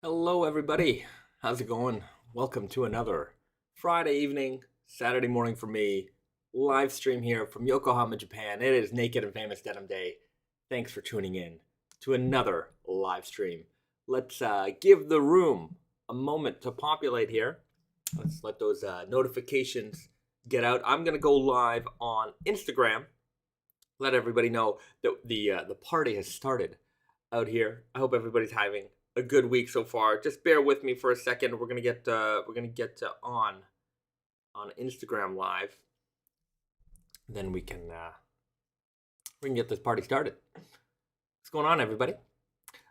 Hello, everybody. How's it going? Welcome to another Friday evening, Saturday morning for me, live stream here from Yokohama, Japan. It is Naked and Famous Denim Day. Thanks for tuning in to another live stream. Let's give the room a moment to populate here. Let's let those notifications get out. I'm going to go live on Instagram. Let everybody know that the party has started out here. I hope everybody's having a good week so far. Just bear with me for a second. We're gonna get on Instagram live. Then we can get this party started. What's going on, everybody?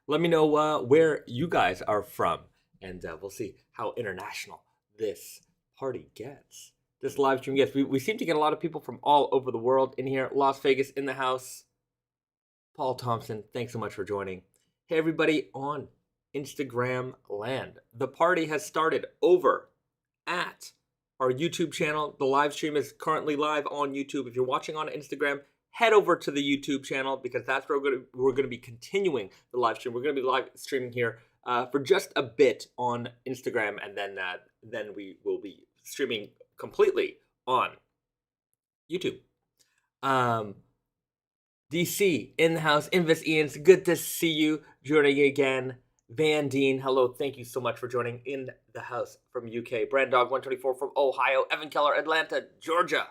Let me know where you guys are from, and we'll see how international this party gets. This live stream gets. We seem to get a lot of people from all over the world in here. Las Vegas in the house. Paul Thompson, thanks so much for joining. Hey, everybody on Instagram land. The party has started over at our YouTube channel. The live stream is currently live on YouTube. If you're watching on Instagram, head over to the YouTube channel because that's where we're going to be continuing the live stream. We're going to be live streaming here for just a bit on Instagram, and then we will be streaming completely on YouTube. DC in the house. Invest Ian's, good to see you joining again. Van Dean, hello, thank you so much for joining in the house from UK. Brandog 124 from Ohio. Evan Keller, Atlanta, Georgia.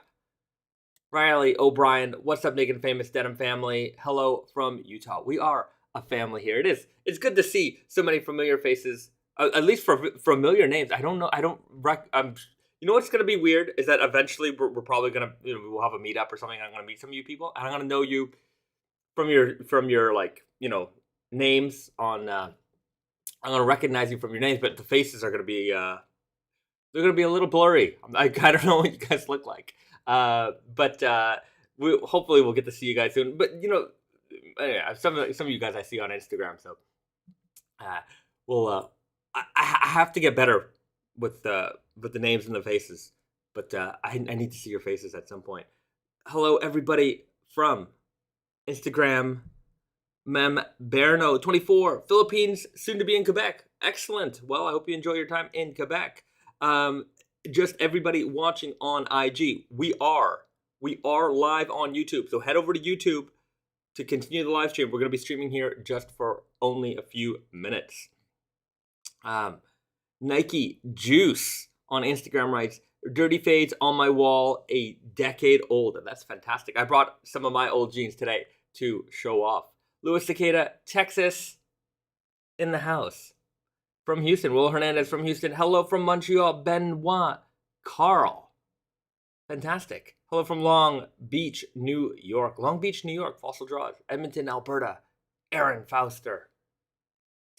Riley O'Brien, what's up, Naked Famous Denim family? Hello from Utah. We are a family here. It's good to see so many familiar faces, at least for familiar names. I don't know. You know what's going to be weird is that eventually we're probably going to, we'll have a meetup or something. I'm going to meet some of you people, and I'm going to know you from your like, names on. I'm going to recognize you from your names, but the faces are going to be they're going to be a little blurry. I don't know what you guys look like, but hopefully we'll get to see you guys soon. But anyway, some of you guys I see on Instagram, so we'll. I have to get better with the names and the faces, but I need to see your faces at some point. Hello, everybody from Instagram. Mem Berno 24, Philippines, soon to be in Quebec. Excellent. Well, I hope you enjoy your time in Quebec. Just everybody watching on IG. We are live on YouTube, so head over to YouTube to continue the live stream. We're going to be streaming here just for only a few minutes. Nike Juice on Instagram writes, dirty fades on my wall, a decade old. That's fantastic. I brought some of my old jeans today to show off. Louis Cicada, Texas, in the house. From Houston, Will Hernandez from Houston. Hello from Montreal, Benoit Carl. Fantastic. Hello from Long Beach, New York. Long Beach, New York, Fossil Draws. Edmonton, Alberta. Aaron Fauster.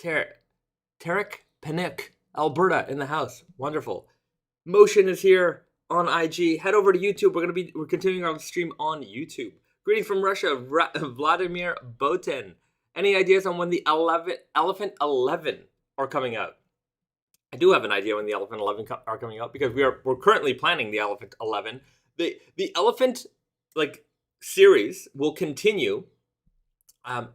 Tarek Panic, Alberta, in the house. Wonderful. Motion is here on IG. Head over to YouTube. We're continuing our stream on YouTube. Greetings from Russia, Vladimir Botin. Any ideas on when the Elephant 11 are coming out? I do have an idea when the Elephant 11 are coming out because we're currently planning the Elephant 11. The Elephant series will continue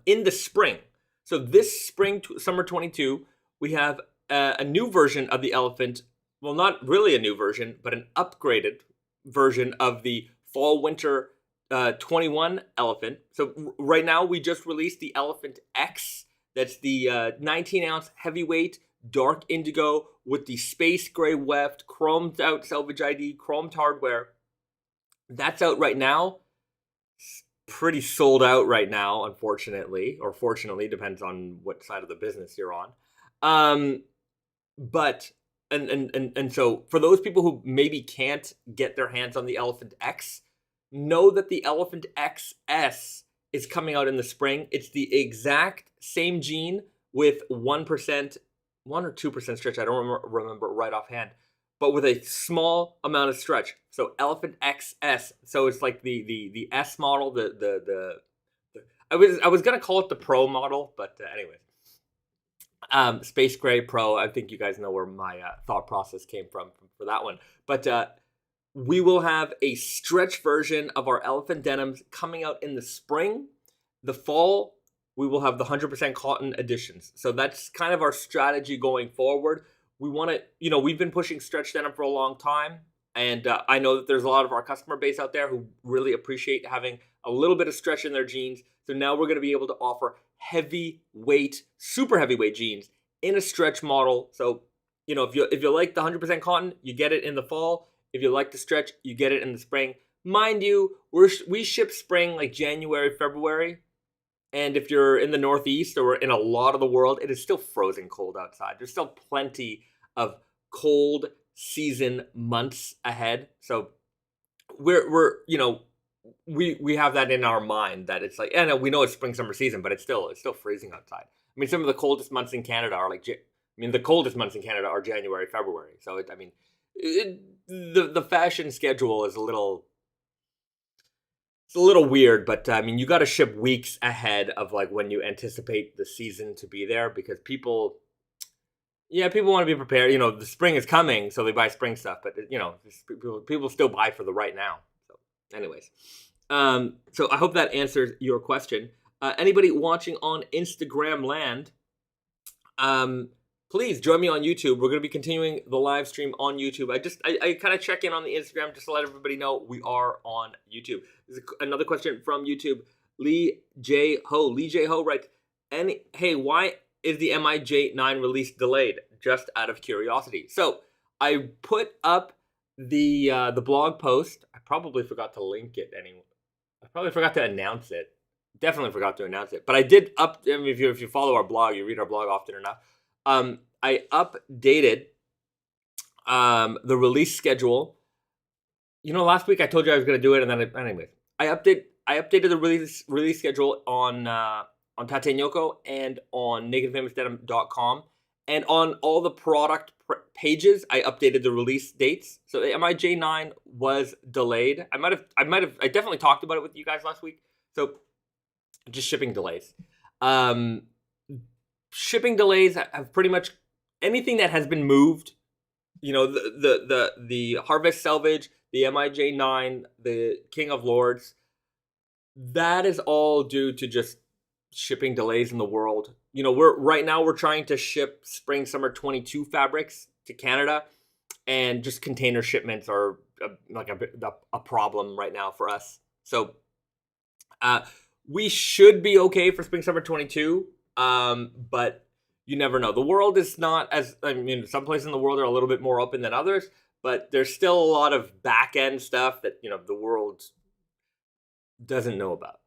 in the spring. So this spring, summer 22, we have a new version of the Elephant. Well, not really a new version, but an upgraded version of the fall winter 21 Elephant. So right now we just released the Elephant X. That's the 19-ounce heavyweight dark indigo with the space gray weft, chromed out Selvedge ID, chromed hardware. That's out right now. It's pretty sold out right now, unfortunately, or fortunately, depends on what side of the business you're on. But so for those people who maybe can't get their hands on the Elephant X, know that the Elephant XS is coming out in the spring. It's the exact same jean with 1% or 2% stretch. I don't remember right offhand, but with a small amount of stretch. So Elephant XS. So it's like the S model. I was gonna call it the Pro model, but anyways, Space Gray Pro. I think you guys know where my thought process came from for that one. But we will have a stretch version of our Elephant denims coming out in the spring. The fall we will have the 100% cotton editions. So that's kind of our strategy going forward. We want to, we've been pushing stretch denim for a long time. And I know that there's a lot of our customer base out there who really appreciate having a little bit of stretch in their jeans. So now we're going to be able to offer heavyweight, super heavyweight jeans in a stretch model. So, if you like the 100% cotton, you get it in the fall. If you like the stretch, you get it in the spring. Mind you, we ship spring like January, February. And if you're in the Northeast or in a lot of the world, it is still frozen cold outside. There's still plenty of cold season months ahead. So we have that in our mind that it's like, we know it's spring, summer season, but it's still freezing outside. I mean, some of the coldest months in Canada are the coldest months in Canada are January, February. So the fashion schedule is a little weird, but you got to ship weeks ahead of like when you anticipate the season to be there, because people want to be prepared. The spring is coming, so they buy spring stuff, but people still buy for the right now. So anyways, so I hope that answers your question. Anybody watching on Instagram land, please join me on YouTube. We're going to be continuing the live stream on YouTube. I kind of check in on the Instagram just to let everybody know we are on YouTube. There's another question from YouTube. Lee J. Ho writes, hey, why is the MIJ9 release delayed? Just out of curiosity. So I put up the blog post. I probably forgot to link it anyway. I probably forgot to announce it. Definitely forgot to announce it. But I did if you follow our blog, you read our blog often enough. I updated the release schedule. Last week I told you I was going to do it, and then anyways, I updated the release schedule on Tatenyoko and on nakedfamousdenim.com, and on all the product pages I updated the release dates. So the MIJ9 was delayed. I definitely talked about it with you guys last week. So just shipping delays. Shipping delays have pretty much anything that has been moved. The Harvest Selvedge, the MIJ9, the King of Lords. That is all due to just shipping delays in the world. We're trying to ship spring summer 22 fabrics to Canada, and just container shipments are a problem right now for us. So we should be okay for spring summer 22. But you never know. The world is not some places in the world are a little bit more open than others, but there's still a lot of back end stuff that, the world doesn't know about,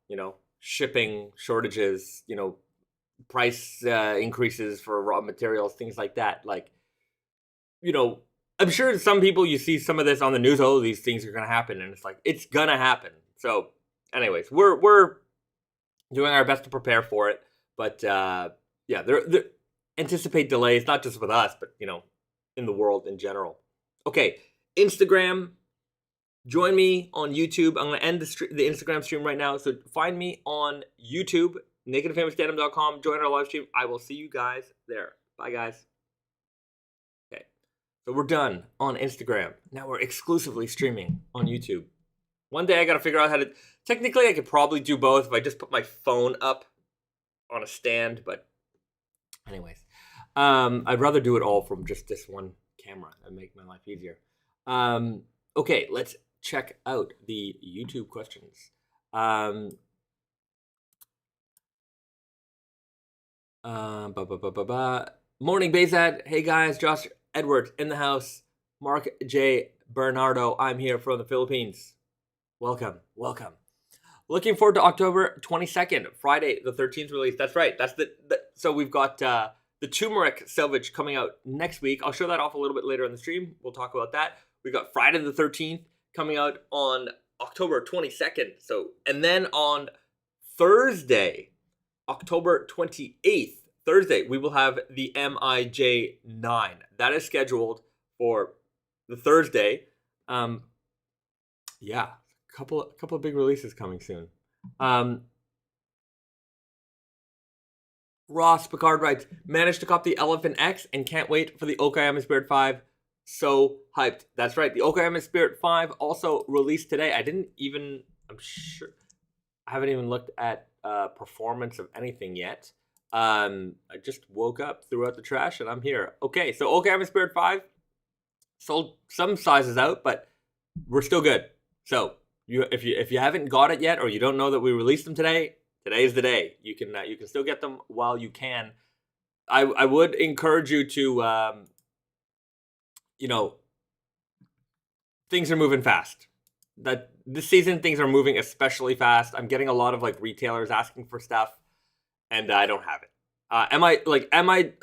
shipping shortages, price increases for raw materials, things like that. I'm sure some people, you see some of this on the news, these things are going to happen. And it's like, it's going to happen. So anyways, we're doing our best to prepare for it. But there anticipate delays, not just with us, but in the world in general. Okay, Instagram. Join me on YouTube. I'm going to end the Instagram stream right now. So find me on YouTube, nakedfamousdenim.com. Join our live stream. I will see you guys there. Bye, guys. Okay, so we're done on Instagram. Now we're exclusively streaming on YouTube. One day I got to figure out how to. Technically, I could probably do both if I just put my phone up on a stand, but anyways, I'd rather do it all from just this one camera and make my life easier. Okay, let's check out the YouTube questions. Morning, Bazad. Hey guys, Josh Edwards in the house. Mark J. Bernardo, I'm here from the Philippines. Welcome. Looking forward to October 22nd, Friday the 13th release. That's right. That's so we've got the Turmeric Selvedge coming out next week. I'll show that off a little bit later in the stream. We'll talk about that. We've got Friday the 13th coming out on October 22nd. And then on Thursday, October 28th, we will have the MIJ9. That is scheduled for the Thursday. Couple of big releases coming soon. Ross Picard writes, managed to cop the Elephant X and can't wait for the Okayama Spirit 5. So hyped. That's right. The Okayama Spirit 5 also released today. I haven't even looked at performance of anything yet. I just woke up, threw out the trash, and I'm here. Okay, so Okayama Spirit 5 sold some sizes out, but we're still good. So if you haven't got it yet, or you don't know that we released them today, today is the day. You can still get them while you can. I would encourage you to things are moving fast. That this season things are moving especially fast. I'm getting a lot of like retailers asking for stuff, and I don't have it.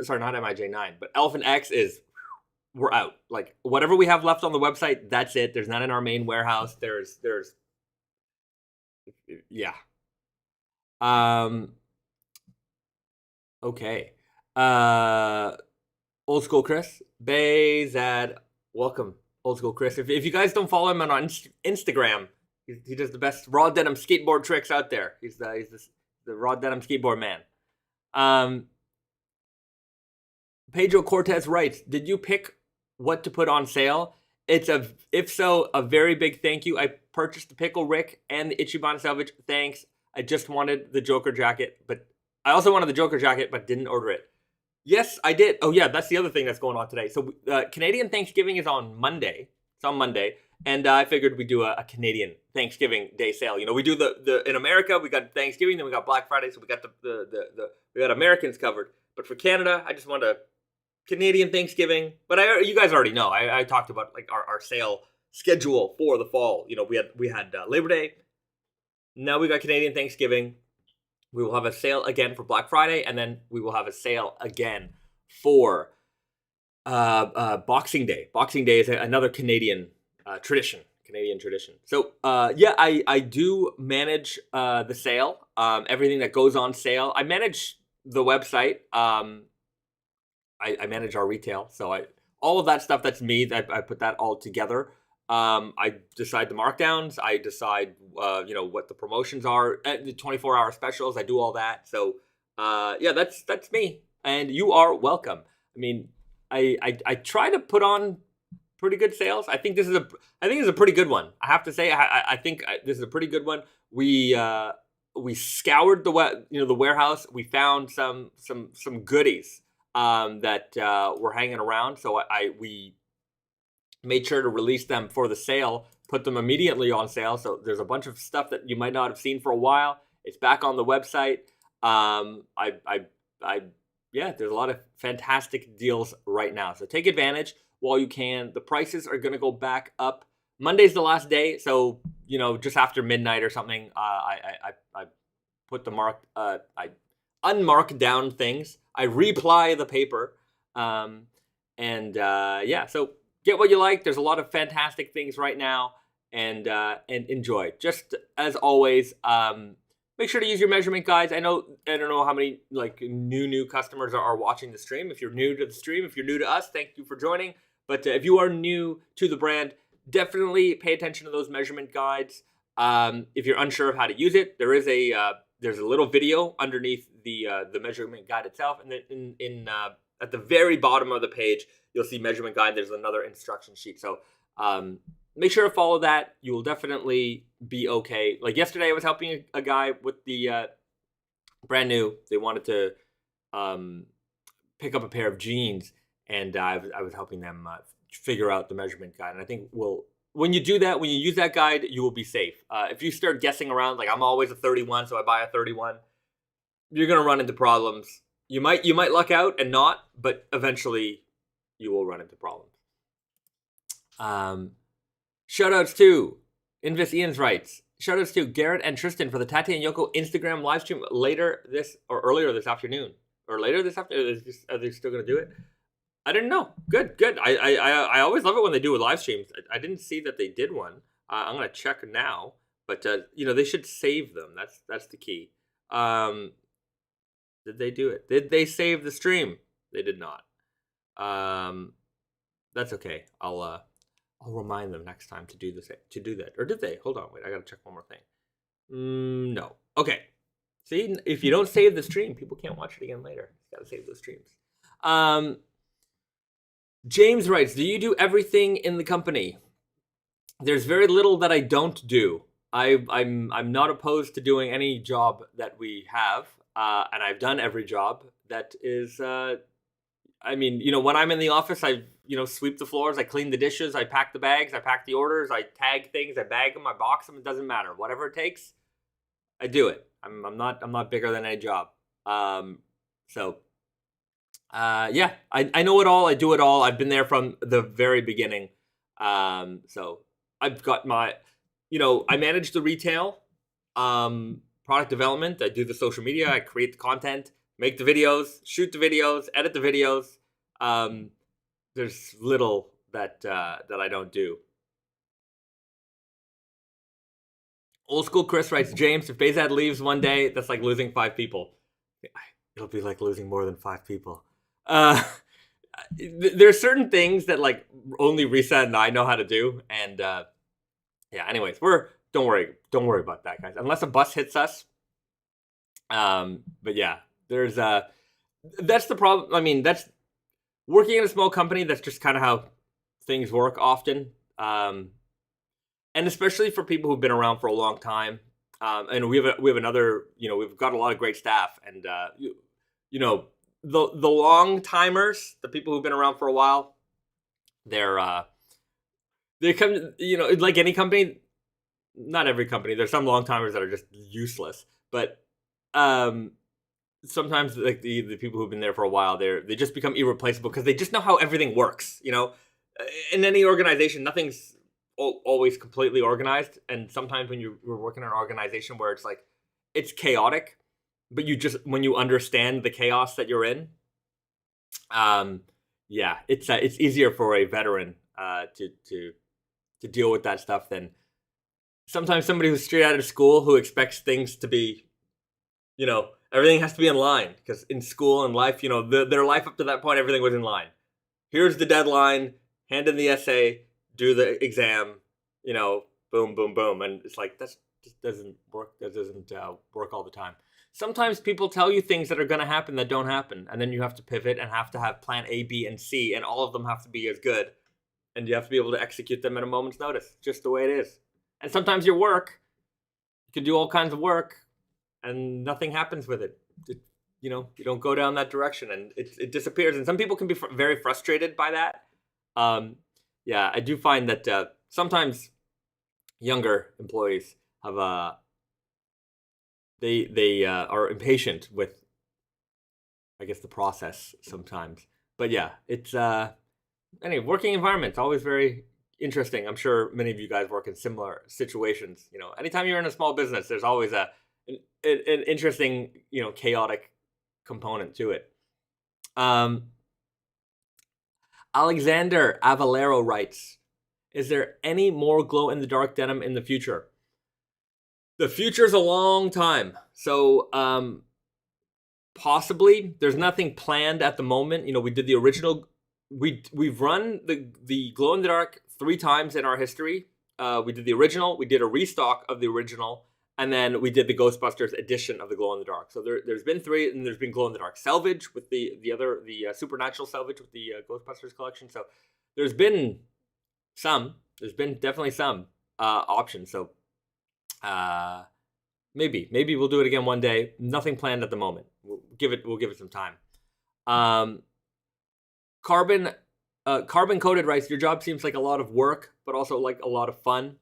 Sorry, not MIJ9, but Elephant X is, we're out. Like whatever we have left on the website, that's it. There's none in our main warehouse. Yeah. Okay. Old School Chris, Bayzad, welcome. Old School Chris. If you guys don't follow him on Instagram, he does the best raw denim skateboard tricks out there. He's the raw denim skateboard man. Pedro Cortez writes, did you pick what to put on sale? If so, a very big thank you. I purchased the Pickle Rick and the Ichiban and Selvedge. Thanks. I just wanted the Joker jacket, but I also wanted the Joker jacket, but didn't order it. Yes, I did. Oh yeah, that's the other thing that's going on today. So Canadian Thanksgiving is on Monday. It's on Monday, and I figured we'd do a Canadian Thanksgiving Day sale. We do the in America we got Thanksgiving, then we got Black Friday, so we got we got Americans covered. But for Canada, I just wanted a Canadian Thanksgiving. But you guys already know. I talked about like our sale schedule for the fall. We had Labor Day. Now we got Canadian Thanksgiving. We will have a sale again for Black Friday, and then we will have a sale again for Boxing Day. Boxing Day is another Canadian tradition. So I do manage the sale. Everything that goes on sale. I manage the website. I manage our retail. So all of that stuff, that's me. I put that all together. I decide the markdowns. I decide, what the promotions are, the 24-hour specials. I do all that. So, that's me. And you are welcome. I mean, I try to put on pretty good sales. I think this is a pretty good one. I have to say, I think this is a pretty good one. We scoured the warehouse. We found some goodies that were hanging around. So we made sure to release them for the sale, put them immediately on sale. So there's a bunch of stuff that you might not have seen for a while. It's back on the website. There's a lot of fantastic deals right now. So take advantage while you can. The prices are going to go back up. Monday's the last day. So, just after midnight or something, I put the I unmarked down things. I reply the paper. So get what you like. There's a lot of fantastic things right now, and enjoy. Just as always, make sure to use your measurement guides. I don't know how many like new customers are watching the stream. If you're new to the stream, if you're new to us, thank you for joining. But if you are new to the brand, definitely pay attention to those measurement guides. If you're unsure of how to use it, there's a little video underneath the measurement guide itself, and then at the very bottom of the page, you'll see measurement guide. There's another instruction sheet. So make sure to follow that. You will definitely be okay. Like yesterday, I was helping a guy with the brand new. They wanted to pick up a pair of jeans, and I was helping them figure out the measurement guide. And I think when you do that, when you use that guide, you will be safe. If you start guessing around, like I'm always a 31, so I buy a 31, you're gonna run into problems. You might luck out and not, but eventually you will run into problems. Shoutouts to Invis Ian's rights. Shoutouts to Garrett and Tristan for the Tate and Yoko Instagram live stream earlier this afternoon. Are they still gonna do it? I didn't know. Good. I always love it when they do live streams. I didn't see that they did one. I'm gonna check now, but they should save them. That's the key. Did they do it? Did they save the stream? They did not. That's okay. I'll remind them next time to do that. Or did they? Hold on, wait. I gotta check one more thing. No. Okay. See, if you don't save the stream, people can't watch it again later. You gotta save those streams. James writes, do you do everything in the company? There's very little that I don't do. I'm not opposed to doing any job that we have, and I've done every job that is. I mean, when I'm in the office, I sweep the floors, I clean the dishes, I pack the bags, I pack the orders, I tag things, I bag them, I box them. It doesn't matter. Whatever it takes, I do it. I'm not bigger than any job. So yeah, I know it all. I do it all. I've been there from the very beginning. So I've got my, I manage the retail, product development. I do the social media. I create the content, make the videos, shoot the videos, edit the videos. There's little that I don't do. Old School Chris writes, James, if Bezad leaves one day, that's like losing 5 people. It'll be like losing more than 5 people. There's certain things that like only Reset and I know how to do, and yeah. Anyways, don't worry about that, guys. Unless a bus hits us. But yeah, there's that's the problem. I mean, that's working in a small company. That's just kind of how things work often. And especially for people who've been around for a long time. And we have another, we've got a lot of great staff, and the long timers, the people who've been around for a while, they come, like any company, not every company. There's some long timers that are just useless, but sometimes like the people who've been there for a while, they just become irreplaceable because they just know how everything works. In any organization, nothing's always completely organized, and sometimes when you're working in an organization where it's chaotic, but when you understand the chaos that you're in, yeah, it's easier for a veteran to deal with that stuff than sometimes somebody who's straight out of school who expects things to be, everything has to be in line, because in school and life, their life up to that point, everything was in line. Here's the deadline, hand in the essay, do the exam, boom, boom, boom. And it's like, that just doesn't work. That doesn't work all the time. Sometimes people tell you things that are going to happen that don't happen. And then you have to pivot and have to have plan A, B, and C. And all of them have to be as good. And you have to be able to execute them at a moment's notice, just the way it is. And sometimes your work, you can do all kinds of work and nothing happens with it. You don't go down that direction, and it disappears. And some people can be very frustrated by that. Yeah, I do find that sometimes younger employees have they are impatient with, I guess, the process sometimes. But yeah, it's anyway, working environment's always very interesting. I'm sure many of you guys work in similar situations. Anytime you're in a small business, there's always an interesting, chaotic component to it. Alexander Avalero writes, is there any more glow-in-the-dark denim in the future? The future's a long time. So, possibly. There's nothing planned at the moment. We did the original. We've run the glow-in-the-dark 3 times in our history. We did the original. We did a restock of the original. And then we did the Ghostbusters edition of the glow-in-the-dark. So there's been 3, and there's been glow-in-the-dark Selvedge with the Supernatural Selvedge with the Ghostbusters collection. So there's been definitely some options. So maybe we'll do it again one day. Nothing planned at the moment. We'll give it some time. Carbon Coated writes, your job seems like a lot of work, but also like a lot of fun.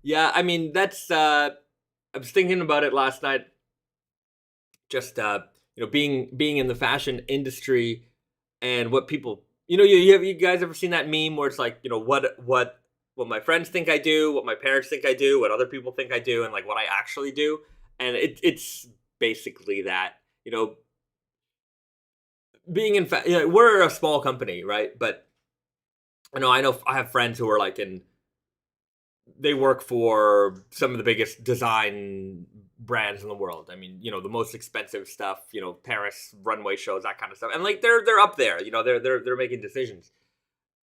Yeah, I mean, that's I was thinking about it last night. Just being in the fashion industry, and what people, you guys ever seen that meme where it's like, what my friends think I do, what my parents think I do, what other people think I do, and like what I actually do. And it's basically that, being in we're a small company, right? But I know I have friends who are like they work for some of the biggest design brands in the world. I mean, the most expensive stuff, Paris runway shows, that kind of stuff. And like they're up there, they're making decisions.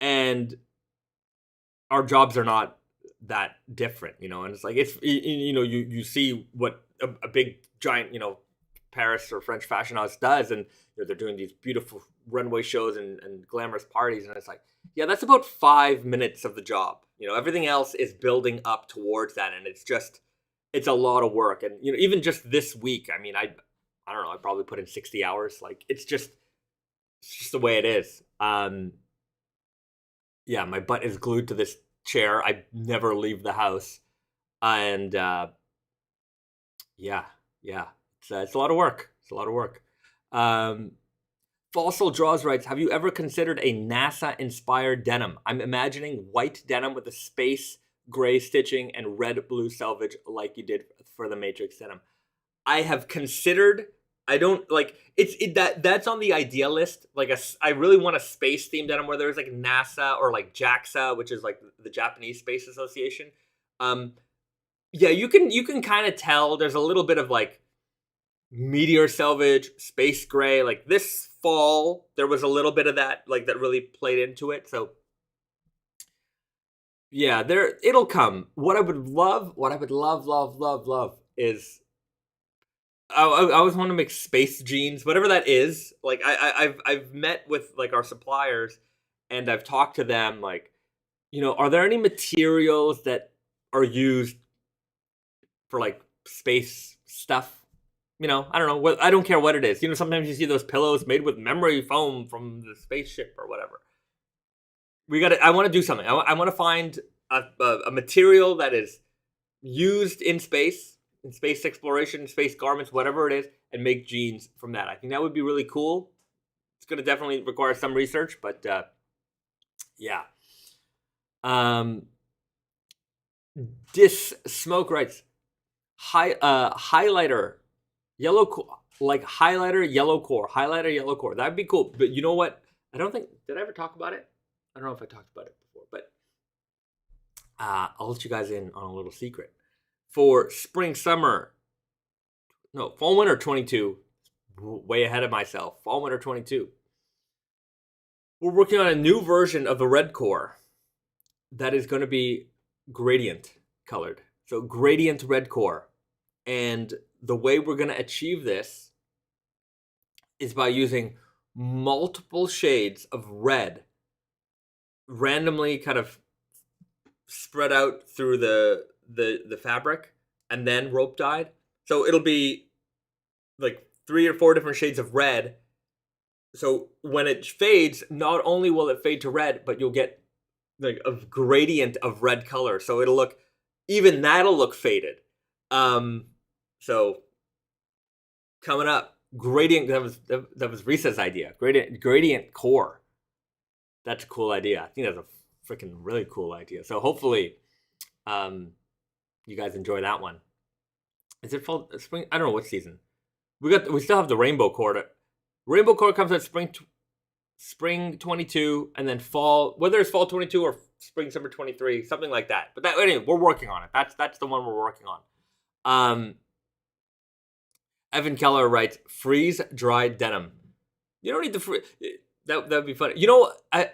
And our jobs are not that different, and it's like you see what a big giant, Paris or French fashion house does, and they're doing these beautiful runway shows and glamorous parties, and it's like, yeah, that's about 5 minutes of the job. Everything else is building up towards that, and it's just it's a lot of work. And, you know, even just this week, I mean, I don't know, I probably put in 60 hours. Like, it's just the way it is. Yeah, my butt is glued to this chair. I never leave the house. And, yeah, it's a lot of work. It's a lot of work. Fossil Draws writes, have you ever considered a NASA-inspired denim? I'm imagining white denim with a space gray stitching and red-blue selvage like you did for the Matrix denim. I have considered. I don't like that's on the idea list. Like I really want a space themed denim where there's like NASA or like JAXA, which is like the Japanese Space Association. Yeah, you can kind of tell there's a little bit of like meteor selvage, space gray. Like this fall, there was a little bit of that, like that really played into it. So yeah, it'll come. What I would love is I always want to make space jeans, whatever that is. Like I've met with like our suppliers, and I've talked to them. Like, you know, are there any materials that are used for like space stuff? You know, I don't know. I don't care what it is. You know, sometimes you see those pillows made with memory foam from the spaceship or whatever. I want to do something. I want to find a material that is used in space exploration, space garments, whatever it is, and make jeans from that. I think that would be really cool. It's going to definitely require some research, but yeah. Dis Smoke writes, highlighter yellow highlighter yellow core. That'd be cool. But you know what? I don't think, did I ever talk about it? I don't know if I talked about it before, but I'll let you guys in on a little secret. For fall winter 22, way ahead of myself. Fall winter 22. We're working on a new version of the red core that is going to be gradient colored. So gradient red core. And the way we're going to achieve this is by using multiple shades of red randomly kind of spread out through the fabric and then rope dyed. So it'll be like 3 or 4 different shades of red. So when it fades, not only will it fade to red, but you'll get like a gradient of red color. So that'll look faded. So coming up, gradient, that was Risa's idea. Gradient core. That's a cool idea. I think that's a freaking really cool idea. So hopefully you guys enjoy that one. Is it fall, spring? I don't know what season. We still have the rainbow core. Rainbow core comes out spring 22, and then fall, whether it's fall 22 or spring summer 23, something like that. But anyway, we're working on it. That's the one we're working on. Evan Keller writes, freeze dried denim. You don't need to freeze. That'd be funny. You know, I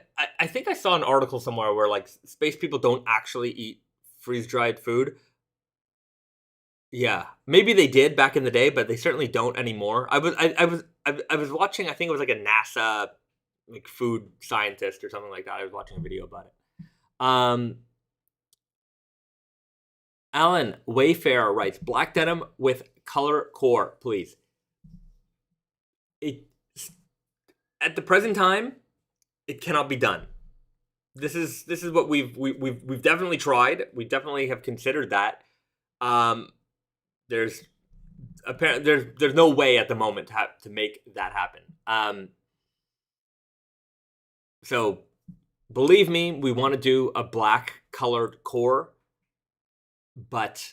think I saw an article somewhere where like space people don't actually eat freeze dried food. Yeah, maybe they did back in the day, but they certainly don't anymore. I was watching. I think it was like a NASA like food scientist or something like that. I was watching a video about it. Alan Wayfarer writes, black denim with color core, please. At the present time, it cannot be done. This is what we've definitely tried. We definitely have considered that. There's no way at the moment to make that happen. So believe me, we want to do a black colored core, but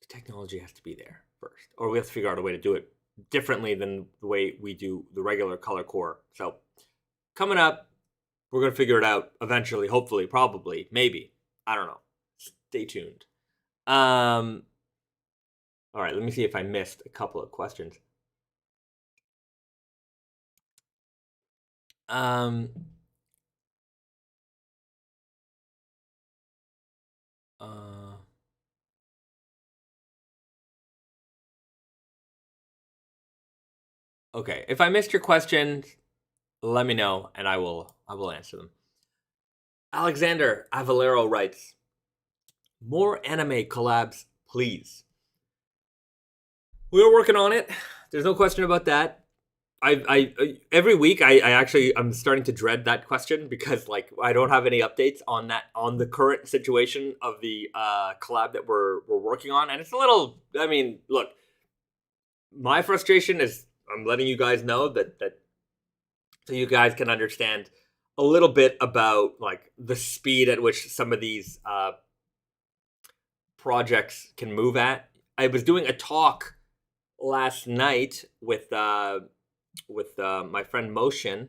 the technology has to be there first, or we have to figure out a way to do it differently than the way we do the regular color core. So coming up, we're going to figure it out eventually, hopefully, probably, maybe. I don't know. Stay tuned. All right, let me see if I missed a couple of questions. Okay, if I missed your questions, let me know and I will answer them. Alexander Avalero writes, more anime collabs, please. We're working on it. There's no question about that. I every week I'm starting to dread that question because like I don't have any updates on the current situation of the collab that we're working on, and it's a little. I mean, look, my frustration is I'm letting you guys know that so you guys can understand a little bit about like the speed at which some of these projects can move at. I was doing a talk last night with my friend Motion.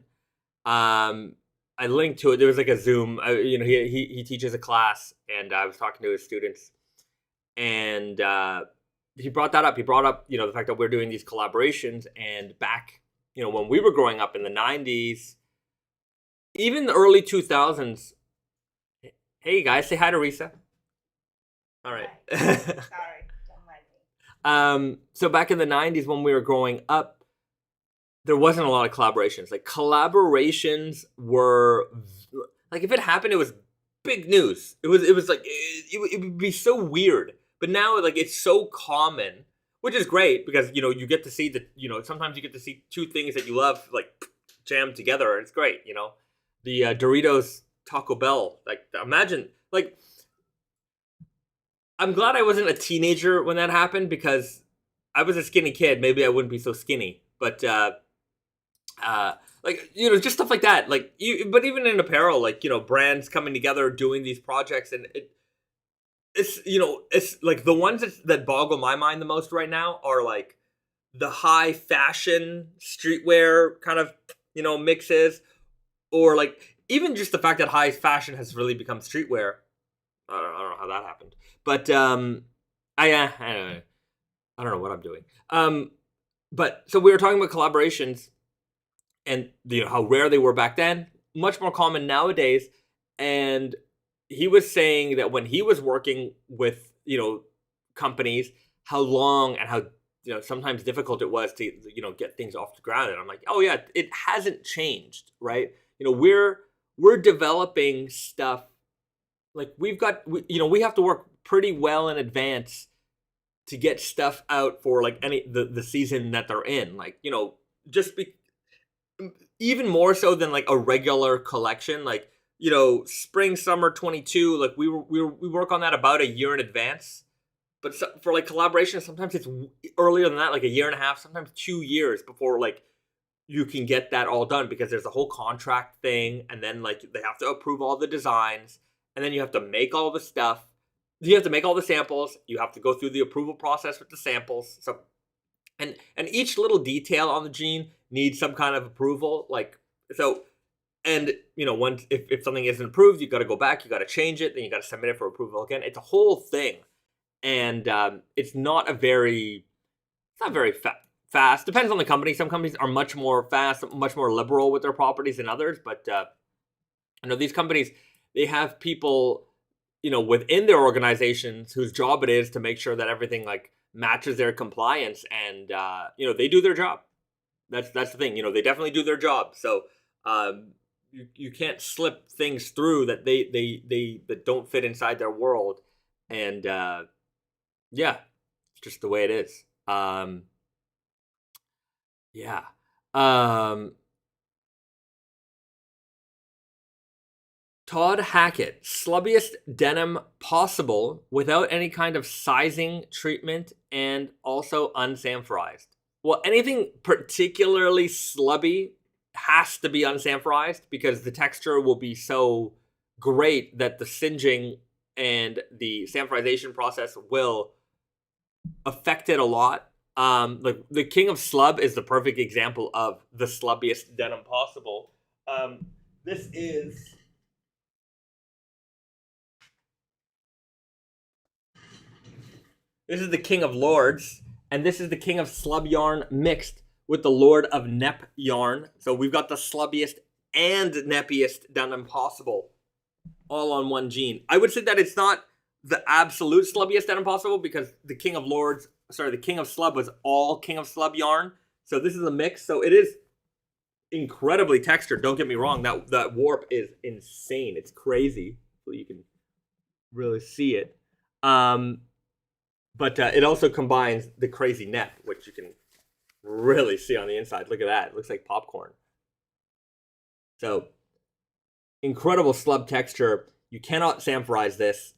I linked to it. There was like a Zoom. He teaches a class, and I was talking to his students, and he brought that up. He brought up the fact that we're doing these collaborations, and back when we were growing up in the '90s, even the early 2000s. Hey guys, say hi to Risa. All right. Sorry, don't mind me. So back in the '90s when we were growing up, there wasn't a lot of collaborations. Like collaborations were like if it happened, it was big news. It was like it would be so weird. But now like it's so common, which is great because you get to see sometimes you get to see two things that you love like jammed together. It's great. The Doritos Taco Bell. Like imagine like I'm glad I wasn't a teenager when that happened because I was a skinny kid. Maybe I wouldn't be so skinny. But just stuff like that. Like but even in apparel, like brands coming together doing these projects, and it's like the ones that boggle my mind the most right now are like the high fashion streetwear kind of mixes, or like even just the fact that high fashion has really become streetwear. I don't know how that happened, but I don't know what I'm doing. But so we were talking about collaborations and how rare they were back then, much more common nowadays. And he was saying that when he was working with companies, how long and how sometimes difficult it was to get things off the ground. And I'm like, oh yeah, it hasn't changed, right? We're developing stuff. Like we have to work pretty well in advance to get stuff out for like the season that they're in. Like, even more so than like a regular collection, like, spring, summer 22, like we work on that about a year in advance. But for like collaboration, sometimes it's earlier than that, like a year and a half, sometimes 2 years before like you can get that all done because there's a whole contract thing. And then like they have to approve all the designs. And then you have to make all the stuff. You have to make all the samples. You have to go through the approval process with the samples. So, and each little detail on the jean needs some kind of approval. Like so, and once if something isn't approved, you got to go back. You got to change it. Then you got to submit it for approval again. It's a whole thing, and it's not very fast. Depends on the company. Some companies are much more fast, much more liberal with their properties than others. But these companies. They have people, within their organizations whose job it is to make sure that everything like matches their compliance, and they do their job. That's the thing. They definitely do their job. So you can't slip things through that that don't fit inside their world, and yeah, it's just the way it is. Yeah. Todd Hackett, slubbiest denim possible without any kind of sizing treatment and also unsanforized. Well, anything particularly slubby has to be unsanforized because the texture will be so great that the singeing and the sanforization process will affect it a lot. Like the King of Slub is the perfect example of the slubbiest denim possible. This is the King of Lords, and this is the King of Slub yarn mixed with the Lord of Nep yarn. So we've got the slubbiest and neppiest denim possible all on one jean. I would say that it's not the absolute slubbiest denim possible because the King of Slub was all King of Slub yarn. So this is a mix. So it is incredibly textured. Don't get me wrong. That warp is insane. It's crazy. So you can really see it. But it also combines the crazy net, which you can really see on the inside. Look at that. It looks like popcorn. So, incredible slub texture. You cannot sanforize this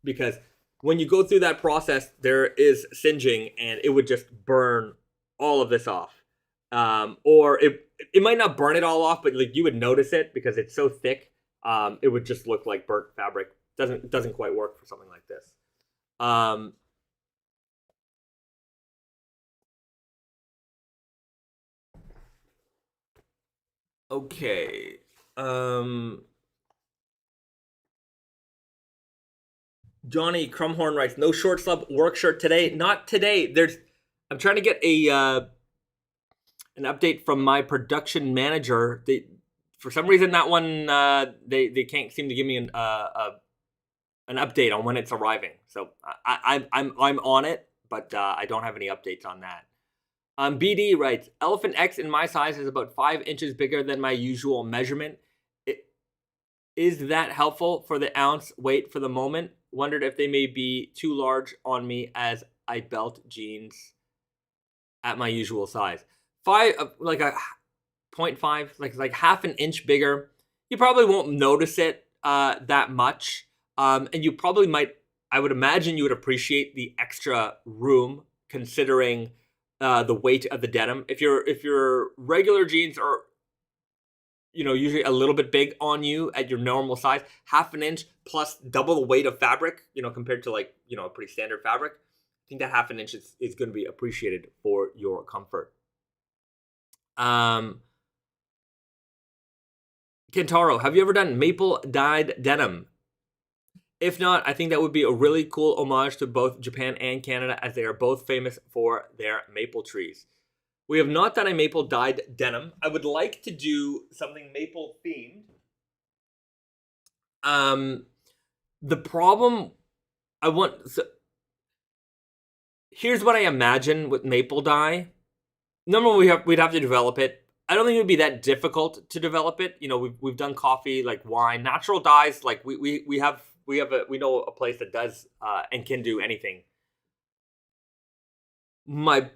because when you go through that process, there is singeing and it would just burn all of this off. Or it might not burn it all off, but like you would notice it because it's so thick. It would just look like burnt fabric. Doesn't quite work for something like this. Okay. Johnny Crumhorn writes, no short slub work shirt today. Not today. I'm trying to get an update from my production manager. For some reason, that one they can't seem to give me an update on when it's arriving. So I'm on it, but I don't have any updates on that. BD writes, Elephant X in my size is about 5 inches bigger than my usual measurement. Is that helpful for the ounce weight for the moment? Wondered if they may be too large on me as I belt jeans at my usual size. Like a 0.5, like half an inch bigger. You probably won't notice it that much. And you probably might, I would imagine you would appreciate the extra room considering the weight of the denim. If your regular jeans are, usually a little bit big on you at your normal size, half an inch plus double the weight of fabric, compared to a pretty standard fabric, I think that half an inch is going to be appreciated for your comfort. Kentaro, have you ever done maple dyed denim? If not, I think that would be a really cool homage to both Japan and Canada, as they are both famous for their maple trees. We have not done a maple dyed denim. I would like to do something maple themed. The problem here's what I imagine with maple dye. Normally we'd have to develop it. I don't think it would be that difficult to develop it. We've done coffee, like wine, natural dyes. Like we know a place that does and can do anything. My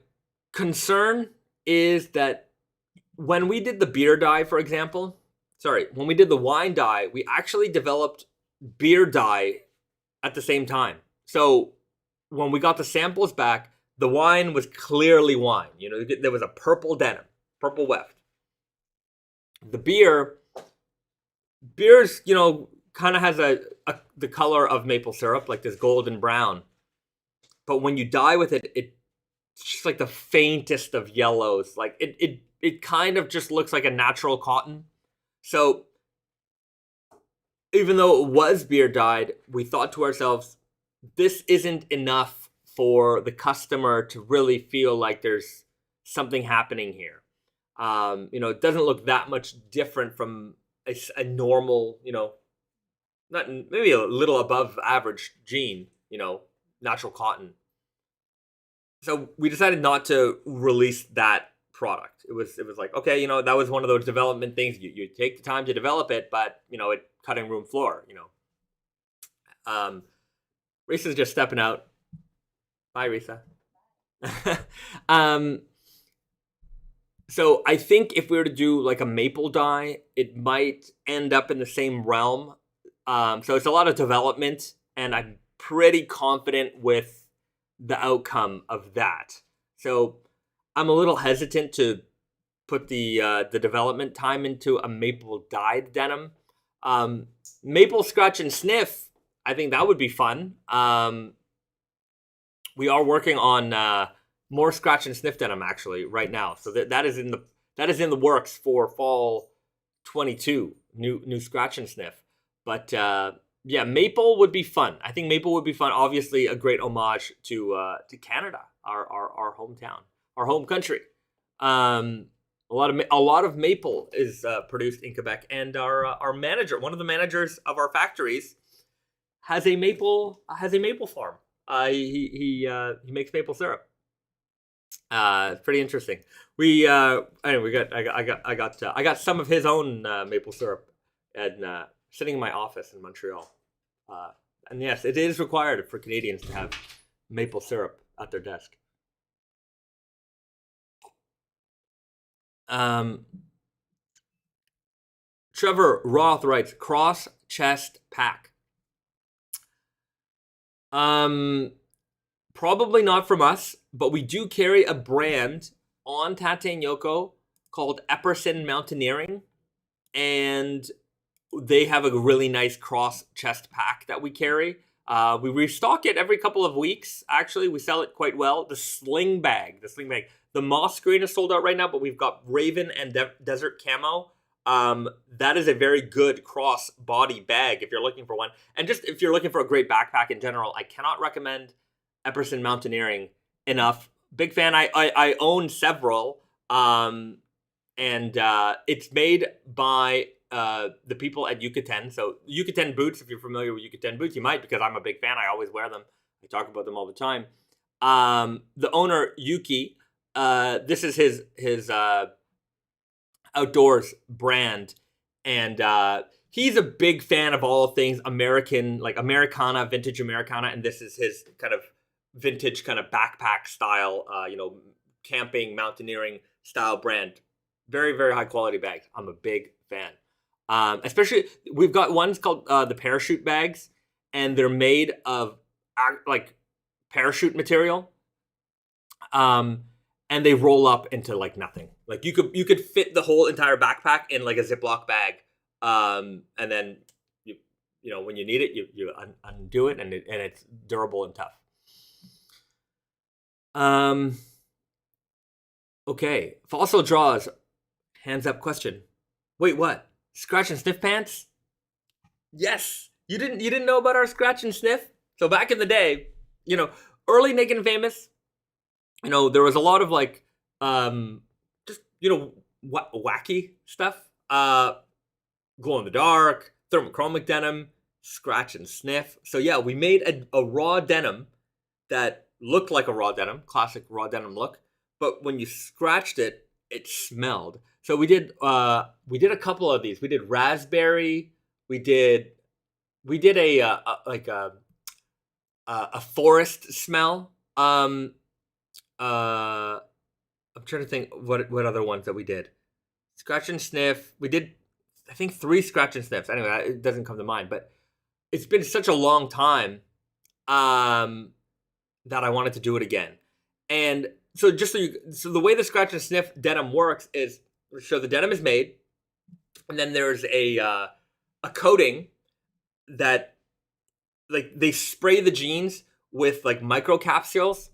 concern is that when we did the beer dye, for example, when we did the wine dye, we actually developed beer dye at the same time. So when we got the samples back, the wine was clearly wine. There was a purple denim, purple weft. The beer's, kind of has the color of maple syrup, like this golden brown. But when you dye with it, it's just like the faintest of yellows. Like it kind of just looks like a natural cotton. So even though it was beer dyed, we thought to ourselves, this isn't enough for the customer to really feel like there's something happening here. It doesn't look that much different from a normal, not maybe a little above average jean, natural cotton. So we decided not to release that product. It was like, okay, that was one of those development things. You take the time to develop it, but it cutting room floor. Risa's just stepping out. Bye, Risa. So I think if we were to do like a maple dye, it might end up in the same realm. So it's a lot of development, and I'm pretty confident with the outcome of that. So I'm a little hesitant to put the development time into a maple dyed denim. Maple scratch and sniff, I think that would be fun. We are working on more scratch and sniff denim actually right now. So that is in the works for fall 22, new scratch and sniff. But yeah, maple would be fun. I think maple would be fun. Obviously, a great homage to Canada, our hometown, our home country. A lot of maple is produced in Quebec, and our manager, one of the managers of our factories, has a maple farm. He makes maple syrup. It's pretty interesting. I got some of his own maple syrup and sitting in my office in Montreal. And yes, it is required for Canadians to have maple syrup at their desk. Trevor Roth writes, cross chest pack. Probably not from us, but we do carry a brand on Tate and Yoko called Epperson Mountaineering, and they have a really nice cross chest pack that we carry. We restock it every couple of weeks. Actually, we sell it quite well. The sling bag. The moss green is sold out right now, but we've got Raven and Desert Camo. That is a very good cross body bag if you're looking for one. And just if you're looking for a great backpack in general, I cannot recommend Epperson Mountaineering enough. Big fan. I own several. And it's made by the people at Yucatan. So Yucatan boots, if you're familiar with Yucatan boots, you might, because I'm a big fan. I always wear them. I talk about them all the time. The owner, Yuki, this is his outdoors brand, and he's a big fan of all things American, like Americana, vintage Americana, and this is his kind of vintage kind of backpack style, camping, mountaineering style brand. Very, very high quality bags. I'm a big fan. Especially, we've got ones called the parachute bags, and they're made of like parachute material. And they roll up into like nothing. Like you could fit the whole entire backpack in like a Ziploc bag. And then when you need it, you undo it, and it's durable and tough. Okay. Fossil Draws, hands up question. Wait, what? Scratch and sniff pants? Yes. You didn't know about our scratch and sniff? So back in the day, early Naked and Famous, there was a lot of like, just, wacky stuff. Glow in the dark, thermochromic denim, scratch and sniff. So yeah, we made a raw denim that looked like a raw denim, classic raw denim look. But when you scratched it, it smelled. So we did a couple of these. We did raspberry. We did a forest smell. I'm trying to think what other ones that we did. Scratch and sniff. We did, I think, 3 scratch and sniffs. Anyway, it doesn't come to mind, but it's been such a long time that I wanted to do it again. And so so the way the scratch and sniff denim works is, so the denim is made, and then there's a coating that, like, they spray the jeans with like microcapsules,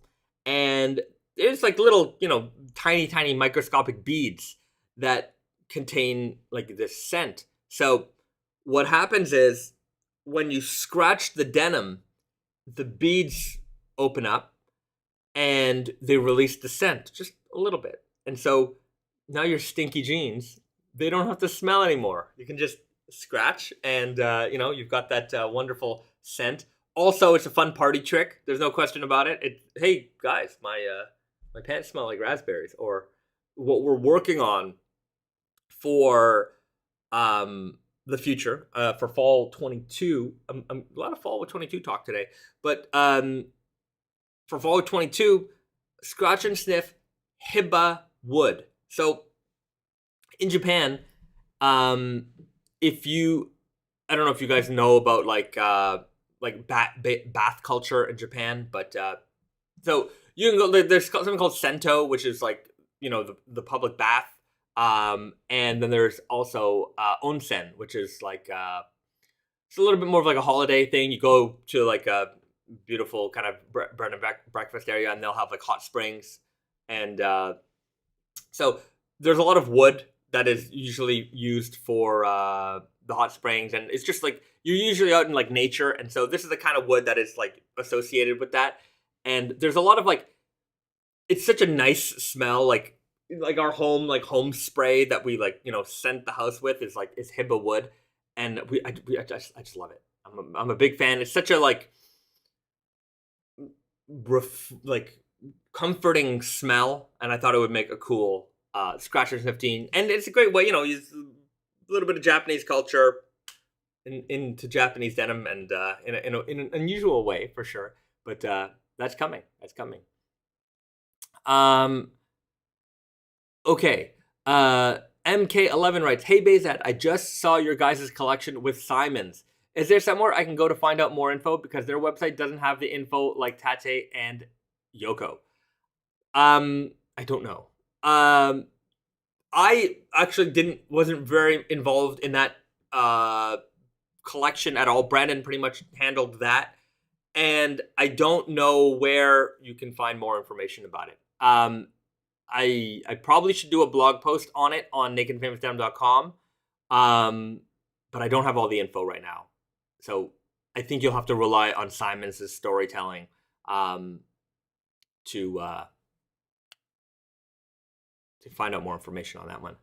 and there's like little, tiny microscopic beads that contain like this scent. So what happens is, when you scratch the denim, the beads open up and they release the scent just a little bit. And so now your stinky jeans, they don't have to smell anymore. You can just scratch and, you've got that wonderful scent. Also, it's a fun party trick. There's no question about it. Hey, guys, my pants smell like raspberries. Or what we're working on for the future, for fall 22. A lot of fall 22 talk today. But for fall 22, scratch and sniff Hiba wood. So in Japan, I don't know if you guys know about like bath culture in Japan, but so you can go. There's something called sento, which is like the public bath, and then there's also onsen, which is like it's a little bit more of like a holiday thing. You go to like a beautiful kind of bread and breakfast area, and they'll have like hot springs, and so there's a lot of wood that is usually used for the hot springs, and it's just like you're usually out in like nature, and so this is the kind of wood that is like associated with that. And there's a lot of like, it's such a nice smell, like our home spray that we like scent the house with is Hiba wood, and I just love it. I'm a big fan. It's such a like comforting smell, and I thought it would make a cool scratch and sniff teen. And it's a great way, use a little bit of Japanese culture into Japanese denim, and in an unusual way for sure. But That's coming. That's coming. Okay. MK11 writes, "Hey Bezat, I just saw your guys' collection with Simons. Is there somewhere I can go to find out more info? Because their website doesn't have the info like Tate and Yoko." I don't know. I actually wasn't very involved in that collection at all. Brandon pretty much handled that, and I don't know where you can find more information about it. I probably should do a blog post on it on nakedfamousdenim.com, but I don't have all the info right now. So I think you'll have to rely on Simons' storytelling to find out more information on that one.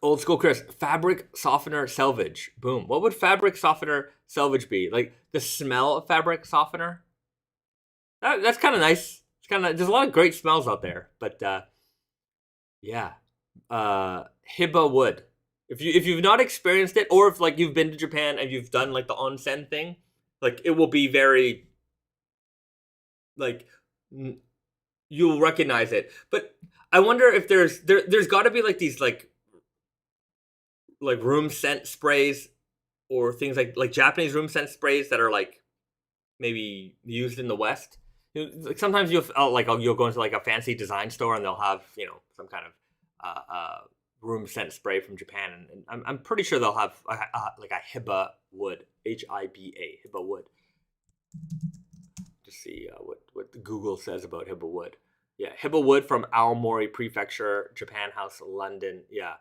Old school Chris, fabric softener Selvedge. Boom. What would fabric softener Selvedge be? Like the smell of fabric softener? That's kind of nice. It's kind of, there's a lot of great smells out there, but yeah. Hiba wood. If you've not experienced it, or if like you've been to Japan and you've done like the onsen thing, like it will be very like you'll recognize it. But I wonder if there's got to be like these like room scent sprays or things like Japanese room scent sprays that are like maybe used in the West. You know, like sometimes you'll go into like a fancy design store and they'll have, you know, some kind of room scent spray from Japan, and I'm pretty sure they'll have like a Hiba wood, Hiba, Hiba wood. Just see what Google says about Hiba wood. Yeah, Hiba wood from Aomori Prefecture, Japan House, London. Yeah,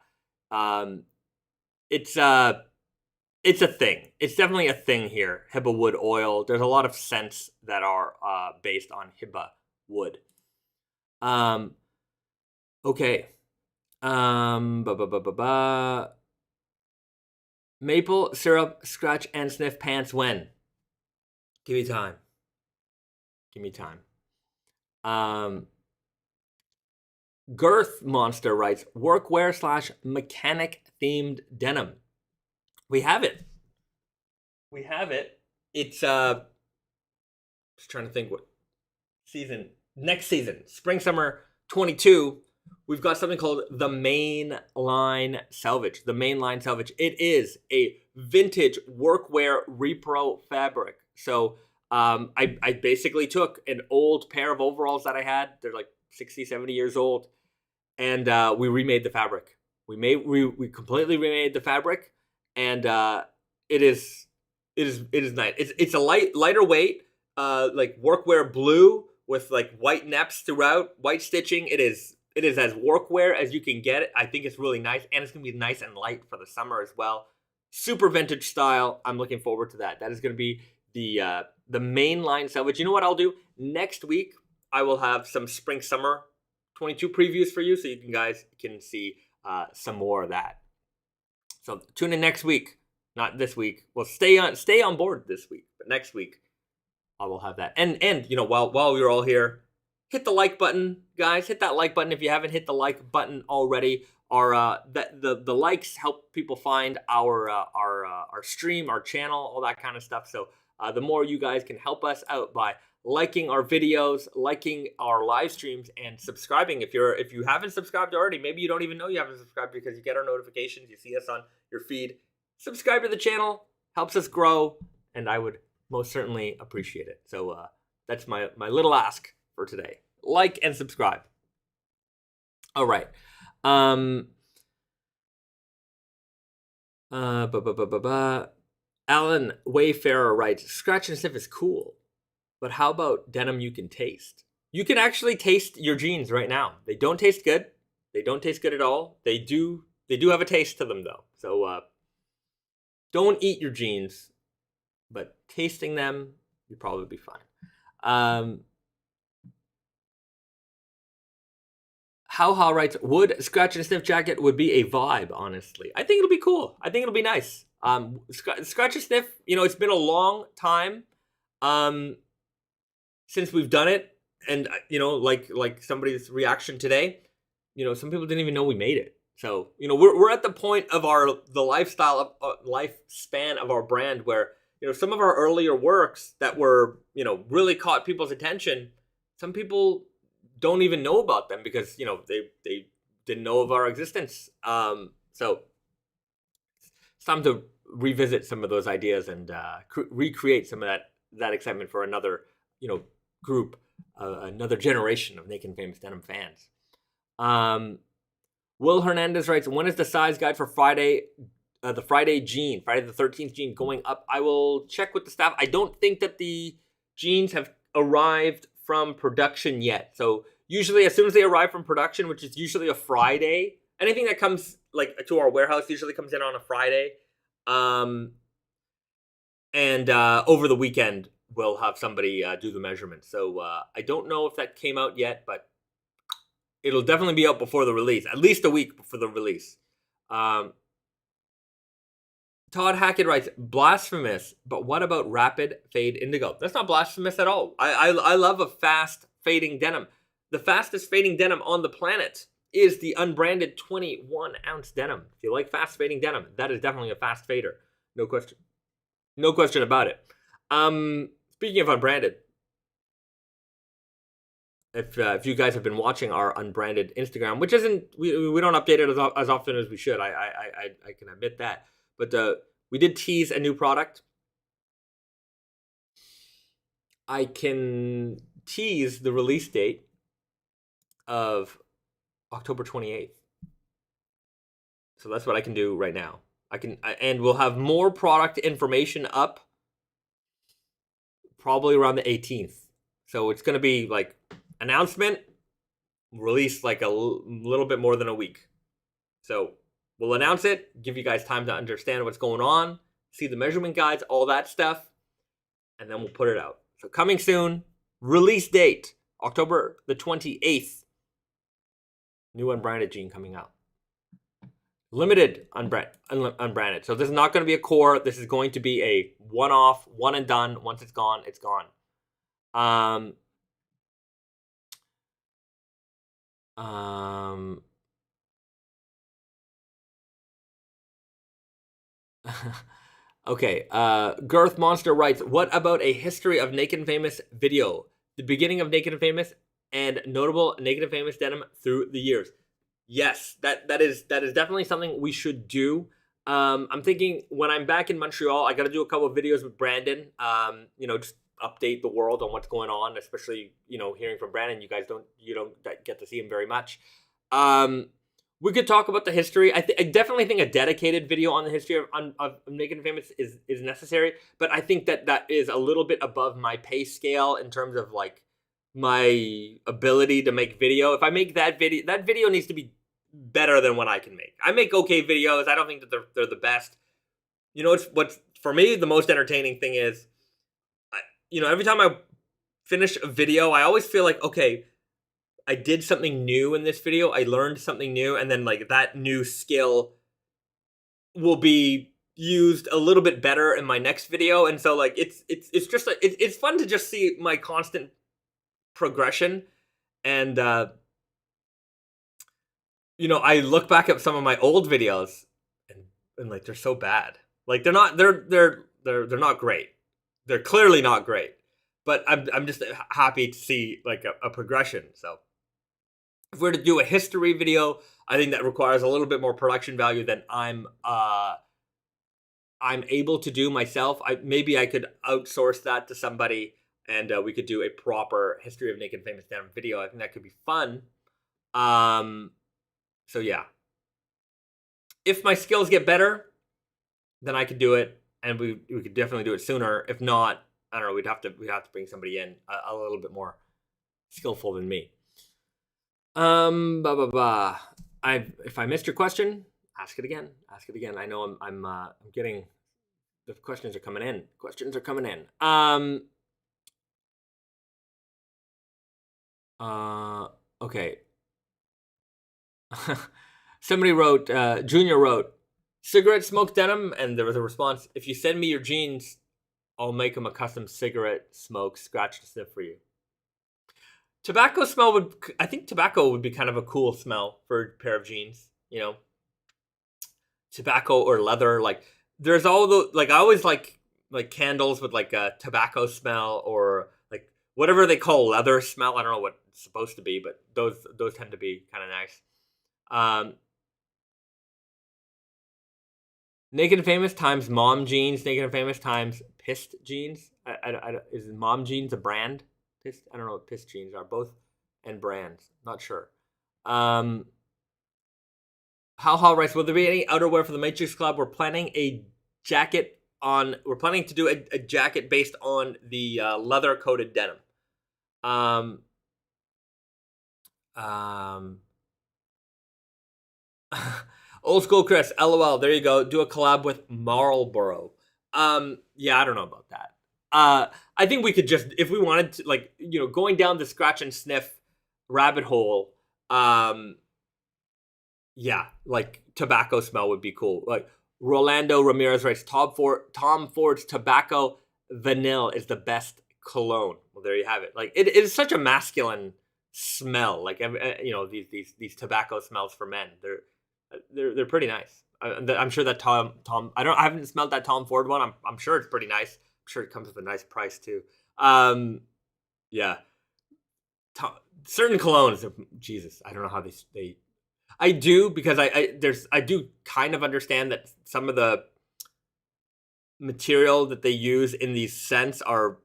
it's a thing. It's definitely a thing here. Hiba wood oil. There's a lot of scents that are based on Hiba wood. Okay. Maple syrup, scratch and sniff pants when? Give me time. Give me time. Girth Monster writes, workwear / mechanic themed denim. We have it. We have it. It's just trying to think what season. Next season, spring summer 22. We've got something called the Main Line Selvedge. The Main Line Selvedge. It is a vintage workwear repro fabric. So I basically took an old pair of overalls that I had. They're like 60, 70 years old. And we remade the fabric. We completely remade the fabric. And it is nice. It's a lighter weight, like workwear blue with like white neps throughout, white stitching. It is as workwear as you can get it. I think it's really nice, and it's gonna be nice and light for the summer as well. Super vintage style. I'm looking forward to that. That is gonna be the mainline Selvedge. You know what I'll do next week? I will have some spring summer 22 previews for you, so you guys can see some more of that. So tune in next week, not this week. Well, stay on board this week, but next week I will have that. And you know, while we're all here, hit the like button, guys. Hit that like button if you haven't hit the like button already. The likes help people find our stream, our channel, all that kind of stuff. So the more you guys can help us out by liking our videos, liking our live streams, and subscribing. If you haven't subscribed already, maybe you don't even know you haven't subscribed because you get our notifications, you see us on your feed. Subscribe to the channel, helps us grow, and I would most certainly appreciate it. So that's my little ask for today. Like and subscribe. All right. Alan Wayfarer writes, scratch and sniff is cool, but how about denim you can taste? You can actually taste your jeans right now. They don't taste good. They don't taste good at all. They do have a taste to them though. So don't eat your jeans, but tasting them, you'll probably be fine. How writes, would scratch and sniff jacket would be a vibe, honestly. I think it'll be cool. I think it'll be nice. Scratch and sniff, you know, it's been a long time since we've done it. And, you know, like somebody's reaction today, you know, some people didn't even know we made it. So, you know, we're at the point of the lifespan of our brand where, you know, some of our earlier works that were, you know, really caught people's attention, some people don't even know about them because, you know, they didn't know of our existence. So it's time to revisit some of those ideas and recreate some of that excitement for another, you know, group, another generation of Naked Famous Denim fans. Will Hernandez writes, when is the size guide for Friday the 13th jean going up? I will check with the staff. I don't think that the jeans have arrived from production yet. So usually as soon as they arrive from production, which is usually a Friday, anything that comes like to our warehouse usually comes in on a Friday. And over the weekend, we'll have somebody do the measurement. So I don't know if that came out yet, but it'll definitely be out before the release, at least a week before the release. Todd Hackett writes, blasphemous, but what about rapid fade indigo? That's not blasphemous at all. I love a fast fading denim. The fastest fading denim on the planet is the unbranded 21-ounce denim. If you like fast fading denim, that is definitely a fast fader. No question. No question about it. Speaking of unbranded, if you guys have been watching our unbranded Instagram, which isn't, we don't update it as often as we should. I can admit that. But we did tease a new product. I can tease the release date of October 28th. So that's what I can do right now. And we'll have more product information up probably around the 18th. So it's going to be like announcement, release like a little bit more than a week. So we'll announce it, give you guys time to understand what's going on, see the measurement guides, all that stuff, and then we'll put it out. So coming soon, release date, October the 28th. New unbranded jean coming out. Limited unbranded. So this is not going to be a core. This is going to be a one-off, one and done. Once it's gone, it's gone. Okay. Girth Monster writes, what about a history of Naked and Famous video? The beginning of Naked and Famous and notable Naked and Famous denim through the years. Yes, that is definitely something we should do. I'm thinking when I'm back in Montreal, I got to do a couple of videos with Brandon. You know, just update the world on what's going on, especially, you know, hearing from Brandon. You don't get to see him very much. We could talk about the history. I definitely think a dedicated video on the history of Naked and Famous is necessary, but I think that is a little bit above my pay scale in terms of like my ability to make video. If I make that video needs to be better than what I can make. I make okay videos. I don't think that they're the best. You know, what's for me the most entertaining thing is, you know, every time I finish a video, I always feel like, okay, I did something new in this video. I learned something new, and then like that new skill will be used a little bit better in my next video. And so like it's just it's fun to just see my constant progression. And you know, I look back at some of my old videos and like they're so bad. Like they're not great. They're clearly not great. But I'm just happy to see like a progression. So if we're to do a history video, I think that requires a little bit more production value than I'm able to do myself. Maybe I could outsource that to somebody, and we could do a proper history of Naked Famous Denim video. I think that could be fun. So yeah, if my skills get better, then I could do it, and we could definitely do it sooner. If not, I don't know. We'd have to bring somebody in a little bit more skillful than me. If I missed your question, ask it again. I know I'm getting the questions are coming in. Okay. Somebody wrote, Junior wrote, cigarette smoke denim, and there was a response. If you send me your jeans, I'll make them a custom cigarette smoke scratch to sniff for you. Tobacco smell I think tobacco would be kind of a cool smell for a pair of jeans. you know, tobacco or leather. Like there's all the like I always like candles with like a tobacco smell or like whatever they call leather smell. I don't know what it's supposed to be, but those tend to be kind of nice. Naked and Famous times Mom Jeans. Naked and Famous times Pissed Jeans. Is Mom Jeans a brand? Pissed? I don't know what Pissed Jeans are. Both and brands. Not sure. How Hall writes, will there be any outerwear for the Matrix Club? We're planning a jacket on. We're planning to do a jacket based on the leather coated denim. Old School Chris, LOL. There you go. Do a collab with Marlboro. Yeah, I don't know about that. I think we could just, if we wanted to, like, you know, going down the scratch and sniff rabbit hole. Yeah, like tobacco smell would be cool. Like Rolando Ramirez writes, Tom Ford's Tobacco Vanille is the best cologne. Well, there you have it. Like it is such a masculine smell. Like you know, these tobacco smells for men. They're pretty nice. I'm sure that Tom I haven't smelled that Tom Ford one. I'm sure it's pretty nice. I'm sure it comes with a nice price too. Yeah. Certain colognes, Jesus, I don't know how they I do, because I do kind of understand that some of the material that they use in these scents are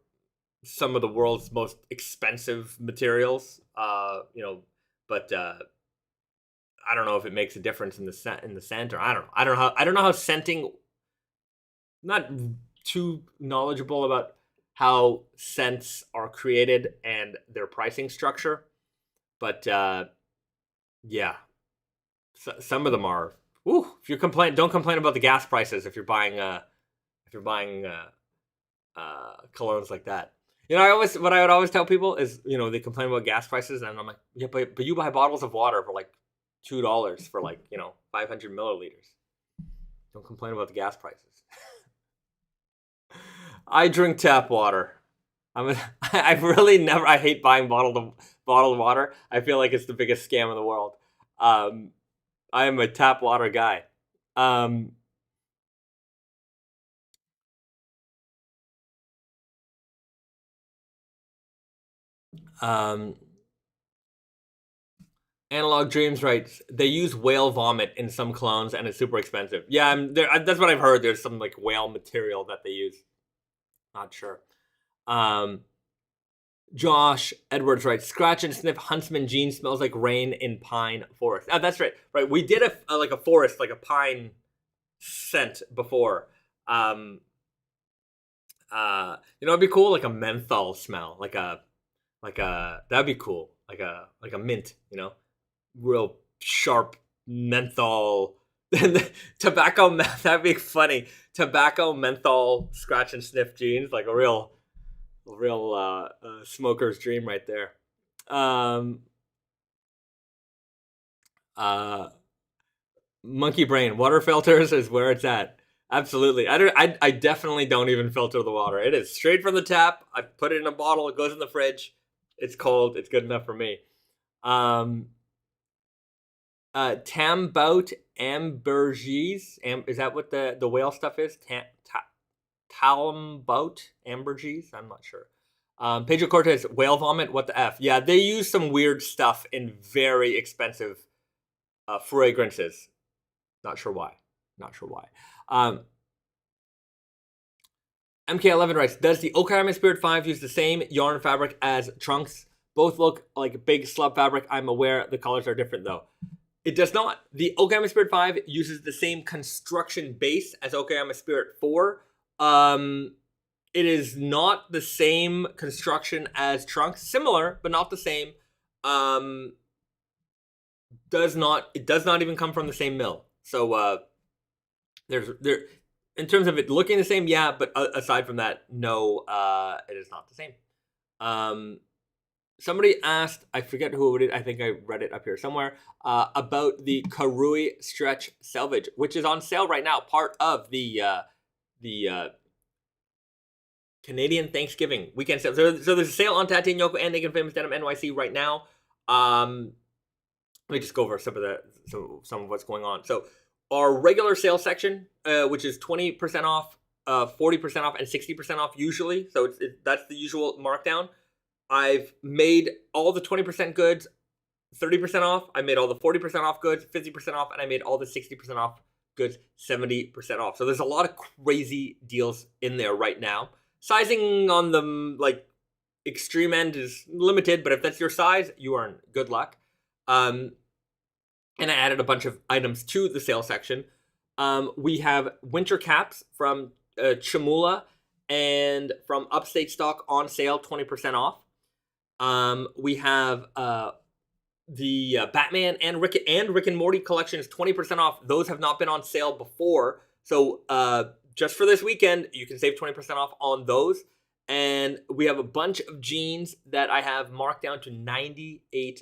some of the world's most expensive materials. You know, but I don't know if it makes a difference in the scent, or I don't know how scenting. I'm not too knowledgeable about how scents are created and their pricing structure, but yeah, some of them are. Ooh, if you complain, don't complain about the gas prices if you're buying colognes like that. You know, what I would always tell people is, you know, they complain about gas prices, and I'm like, yeah, but you buy bottles of water for like $2 for like, you know, 500 milliliters. Don't complain about the gas prices. I drink tap water. I've really never. I hate buying bottled water. I feel like it's the biggest scam in the world. I am a tap water guy. Analog Dreams writes, they use whale vomit in some clones and it's super expensive. Yeah, that's what I've heard. There's some like whale material that they use. Not sure. Josh Edwards writes, scratch and sniff Huntsman jeans smells like rain in pine forest. Oh, that's right. Right. We did a forest, like a pine scent before. You know, it'd be cool, like a menthol smell, that'd be cool, like a mint, you know, real sharp menthol. Tobacco, that'd be funny. Tobacco menthol scratch and sniff jeans, like a real smoker's dream right there. Monkey brain, water filters is where it's at. Absolutely. I definitely don't even filter the water. It is straight from the tap. I put it in a bottle. It goes in the fridge. It's cold. It's good enough for me. Tambout ambergris. Is that what the whale stuff is? Talmbout ambergris? I'm not sure. Pedro Cortez, whale vomit. What the F? Yeah, they use some weird stuff in very expensive fragrances. Not sure why. MK11 writes, does the Okayama Spirit 5 use the same yarn fabric as trunks? Both look like big slub fabric. I'm aware the colors are different though. It does not. The Okayama Spirit 5 uses the same construction base as Okayama Spirit 4. It is not the same construction as trunks. Similar, but not the same. It does not even come from the same mill. So there in terms of it looking the same, yeah, but aside from that, no, it is not the same. Somebody asked, I forget who it is, I think I read it up here somewhere, about the Karui Stretch Selvedge, which is on sale right now, part of the Canadian Thanksgiving weekend sale. So there's a sale on Tati and Yoko and Naked Famous Denim NYC right now. let me just go over some of what's going on. So our regular sales section, which is 20% off, 40% off, and 60% off usually. So that's the usual markdown. I've made all the 20% goods 30% off. I made all the 40% off goods 50% off, and I made all the 60% off goods 70% off. So there's a lot of crazy deals in there right now. Sizing on the like extreme end is limited, but if that's your size, you are in good luck. And I added a bunch of items to the sale section. We have winter caps from Chamula and from Upstate Stock on sale, 20% off. We have the Batman and Rick and Morty collections, 20% off. Those have not been on sale before. So just for this weekend, you can save 20% off on those. And we have a bunch of jeans that I have marked down to $98.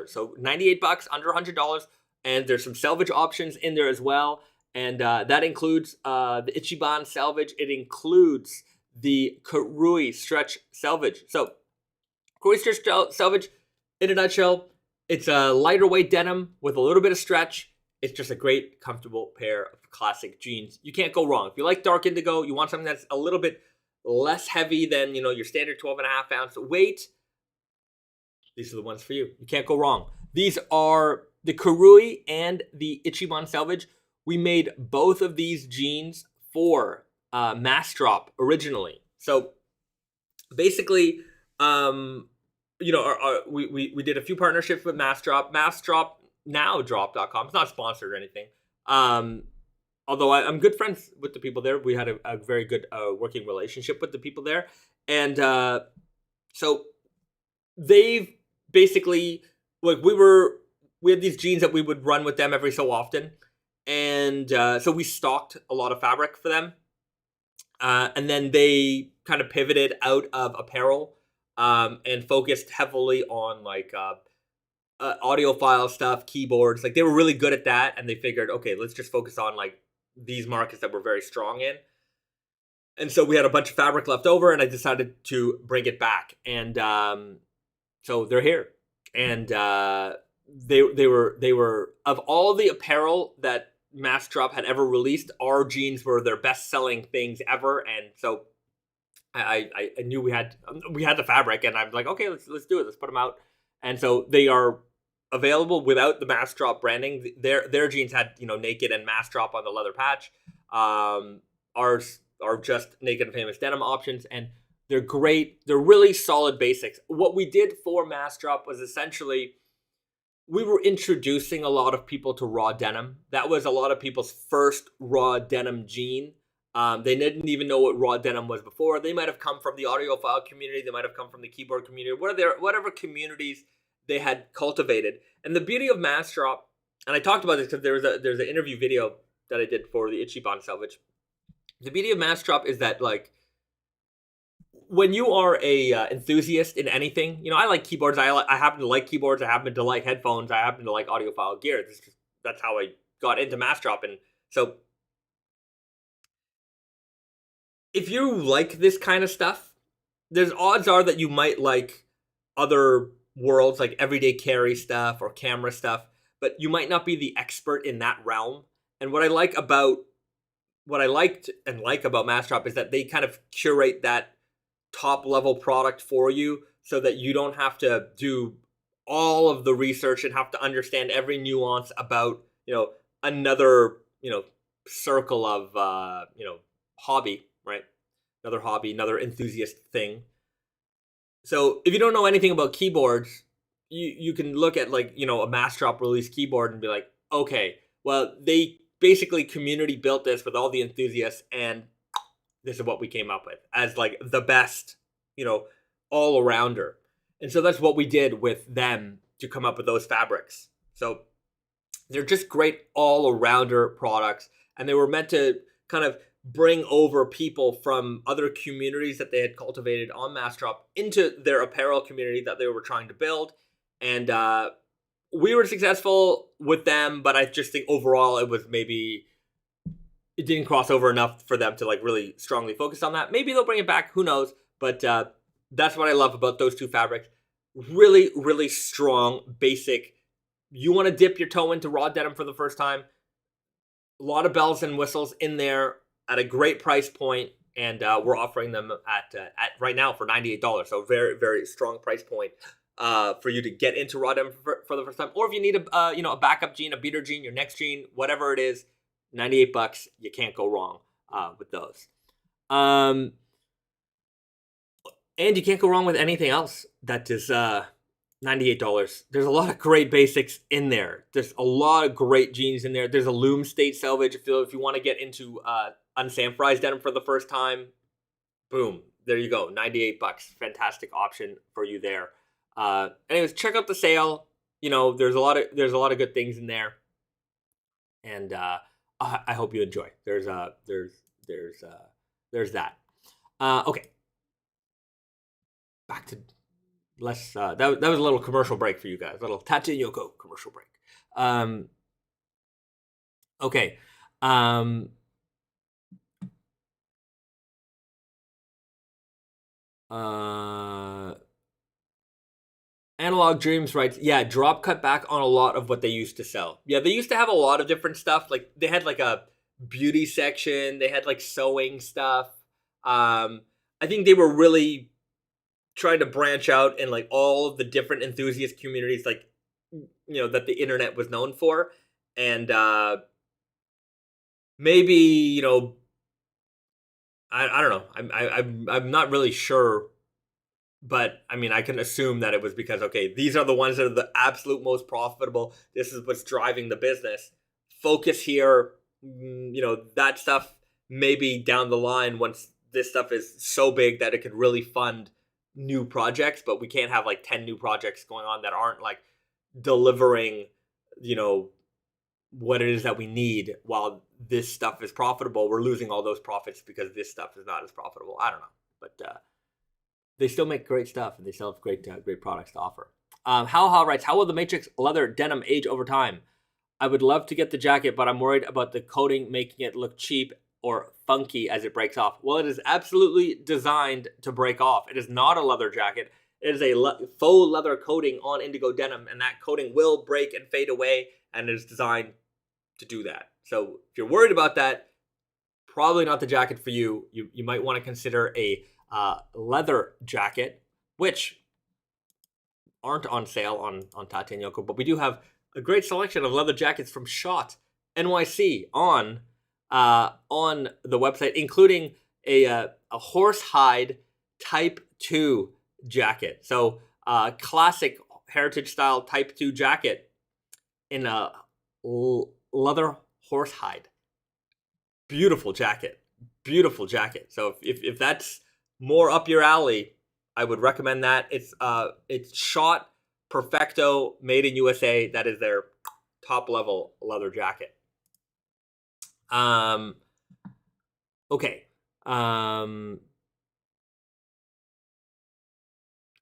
So $98, under $100. And there's some selvage options in there as well. And that includes the Ichiban Selvedge. It includes the Karui Stretch Selvedge. So Karui Stretch Selvedge, in a nutshell, it's a lighter weight denim with a little bit of stretch. It's just a great, comfortable pair of classic jeans. You can't go wrong. If you like dark indigo, you want something that's a little bit less heavy than, your standard 12.5 ounce weight, these are the ones for you. You can't go wrong. These are the Karui and the Ichiban Selvedge. We made both of these jeans for Mass Drop originally. So basically, we did a few partnerships with Mass Drop. Mass Drop, now drop.com. It's not sponsored or anything. Although I'm good friends with the people there. We had a very good working relationship with the people there. And so they've basically, like, we had these jeans that we would run with them every so often. And so we stocked a lot of fabric for them. And then they kind of pivoted out of apparel and focused heavily on like audiophile stuff, keyboards. Like, they were really good at that. And they figured, okay, let's just focus on like these markets that we're very strong in. And so we had a bunch of fabric left over, and I decided to bring it back. And so they're here. And they were of all the apparel that Mass Drop had ever released, our jeans were their best selling things ever. And so I knew we had the fabric, and I'm like, okay, let's do it. Let's put them out. And so they are available without the Mass Drop branding. Their jeans had, Naked and Mass Drop on the leather patch. Ours are just Naked and Famous Denim options, and they're great. They're really solid basics. What we did for Mass Drop was essentially, we were introducing a lot of people to raw denim. That was a lot of people's first raw denim jean. They didn't even know what raw denim was before. They might have come from the audiophile community. They might have come from the keyboard community. Whatever communities they had cultivated. And the beauty of Mass Drop, and I talked about this because there's an interview video that I did for the Ichiban Selvedge. The beauty of Mass Drop is that, like, when you are a enthusiast in anything, I like keyboards. I happen to like keyboards. I happen to like headphones. I happen to like audiophile gear. That's how I got into Mass Drop. And so, if you like this kind of stuff, there's odds are that you might like other worlds, like everyday carry stuff or camera stuff, but you might not be the expert in that realm. And what I liked about Mass Drop is that they kind of curate that top level product for you, so that you don't have to do all of the research and have to understand every nuance about, another, circle of, hobby, right? Another hobby, another enthusiast thing. So if you don't know anything about keyboards, you can look at, like, a Mass Drop release keyboard and be like, okay, well, they basically community built this with all the enthusiasts, and this is what we came up with as like the best, all arounder. And so that's what we did with them to come up with those fabrics. So they're just great all arounder products, and they were meant to kind of bring over people from other communities that they had cultivated on Mass Drop into their apparel community that they were trying to build. And we were successful with them, but I just think overall it didn't cross over enough for them to like really strongly focus on that. Maybe they'll bring it back, who knows? But that's what I love about those two fabrics. Really, really strong, basic you want to dip your toe into raw denim for the first time, a lot of bells and whistles in there at a great price point, and we're offering them at right now for $98. So very, very strong price point for you to get into raw denim for the first time. Or if you need a backup jean, a beater jean, your next jean, whatever it is, $98. You can't go wrong with those. And you can't go wrong with anything else that is $98. There's a lot of great basics in there. There's a lot of great jeans in there. There's a loom state selvage if you want to get into unsanforized denim for the first time. Boom, there you go, $98. Fantastic option for you there. Anyways, check out the sale. There's a lot of good things in there, and I hope you enjoy. There's that. Okay. Back to less. That was a little commercial break for you guys. A little Tate Yoko commercial break. Okay. Analog Dreams writes, yeah, drop cut back on a lot of what they used to sell. Yeah, they used to have a lot of different stuff. Like they had like a beauty section. They had like sewing stuff. I think they were really trying to branch out in like all of the different enthusiast communities, like that the internet was known for, and maybe I don't know. I'm not really sure, but I mean I can assume that it was because these are the ones that are the absolute most profitable. This is what's driving the business. Focus here. That stuff maybe down the line once this stuff is so big that it could really fund new projects, but we can't have like 10 new projects going on that aren't like delivering what it is that we need. While this stuff is profitable, we're losing all those profits because this stuff is not as profitable. I don't know, but they still make great stuff, and they still have great products to offer. How writes, how will the Matrix leather denim age over time? I would love to get the jacket, but I'm worried about the coating making it look cheap or funky as it breaks off. Well, it is absolutely designed to break off. It is not a leather jacket. It is a faux leather coating on indigo denim, and that coating will break and fade away, and it is designed to do that. So if you're worried about that, probably not the jacket for you. You might want to consider a leather jacket, which aren't on sale on Tate and Yoko, but we do have a great selection of leather jackets from Shot NYC on the website, including a horsehide Type 2 jacket. So classic heritage style Type 2 jacket in a leather horsehide. Beautiful jacket. So if that's more up your alley, I would recommend that. It's Shot Perfecto, made in USA. That is their top level leather jacket. Okay. I'm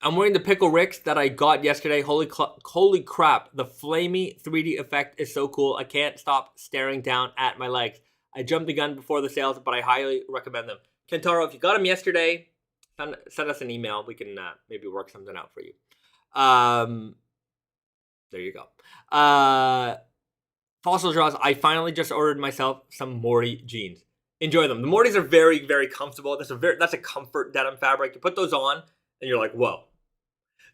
wearing the Pickle Ricks that I got yesterday. Holy crap. The flamey 3D effect is so cool. I can't stop staring down at my legs. I jumped the gun before the sales, but I highly recommend them. Kentaro, if you got them yesterday, send us an email. We can maybe work something out for you. There you go. Fossil Draws, I finally just ordered myself some Morty jeans. Enjoy them. The Mortys are very, very comfortable. That's a comfort denim fabric. You put those on, and you're like, whoa.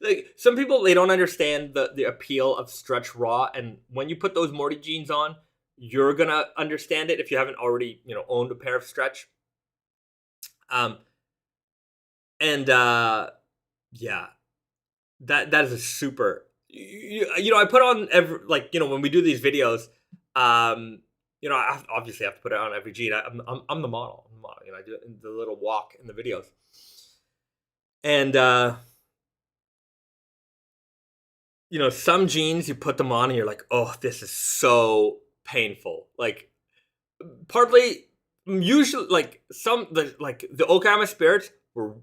Like some people, they don't understand the appeal of stretch raw, and when you put those Morty jeans on, you're gonna understand it if you haven't already, owned a pair of stretch. Yeah, that is a super. I put on when we do these videos, I obviously have to put it on every jean. I'm the model. I do the little walk in the videos, and some jeans you put them on and you're like, oh, this is so painful. Like, partly, usually, the Okayama Spirit or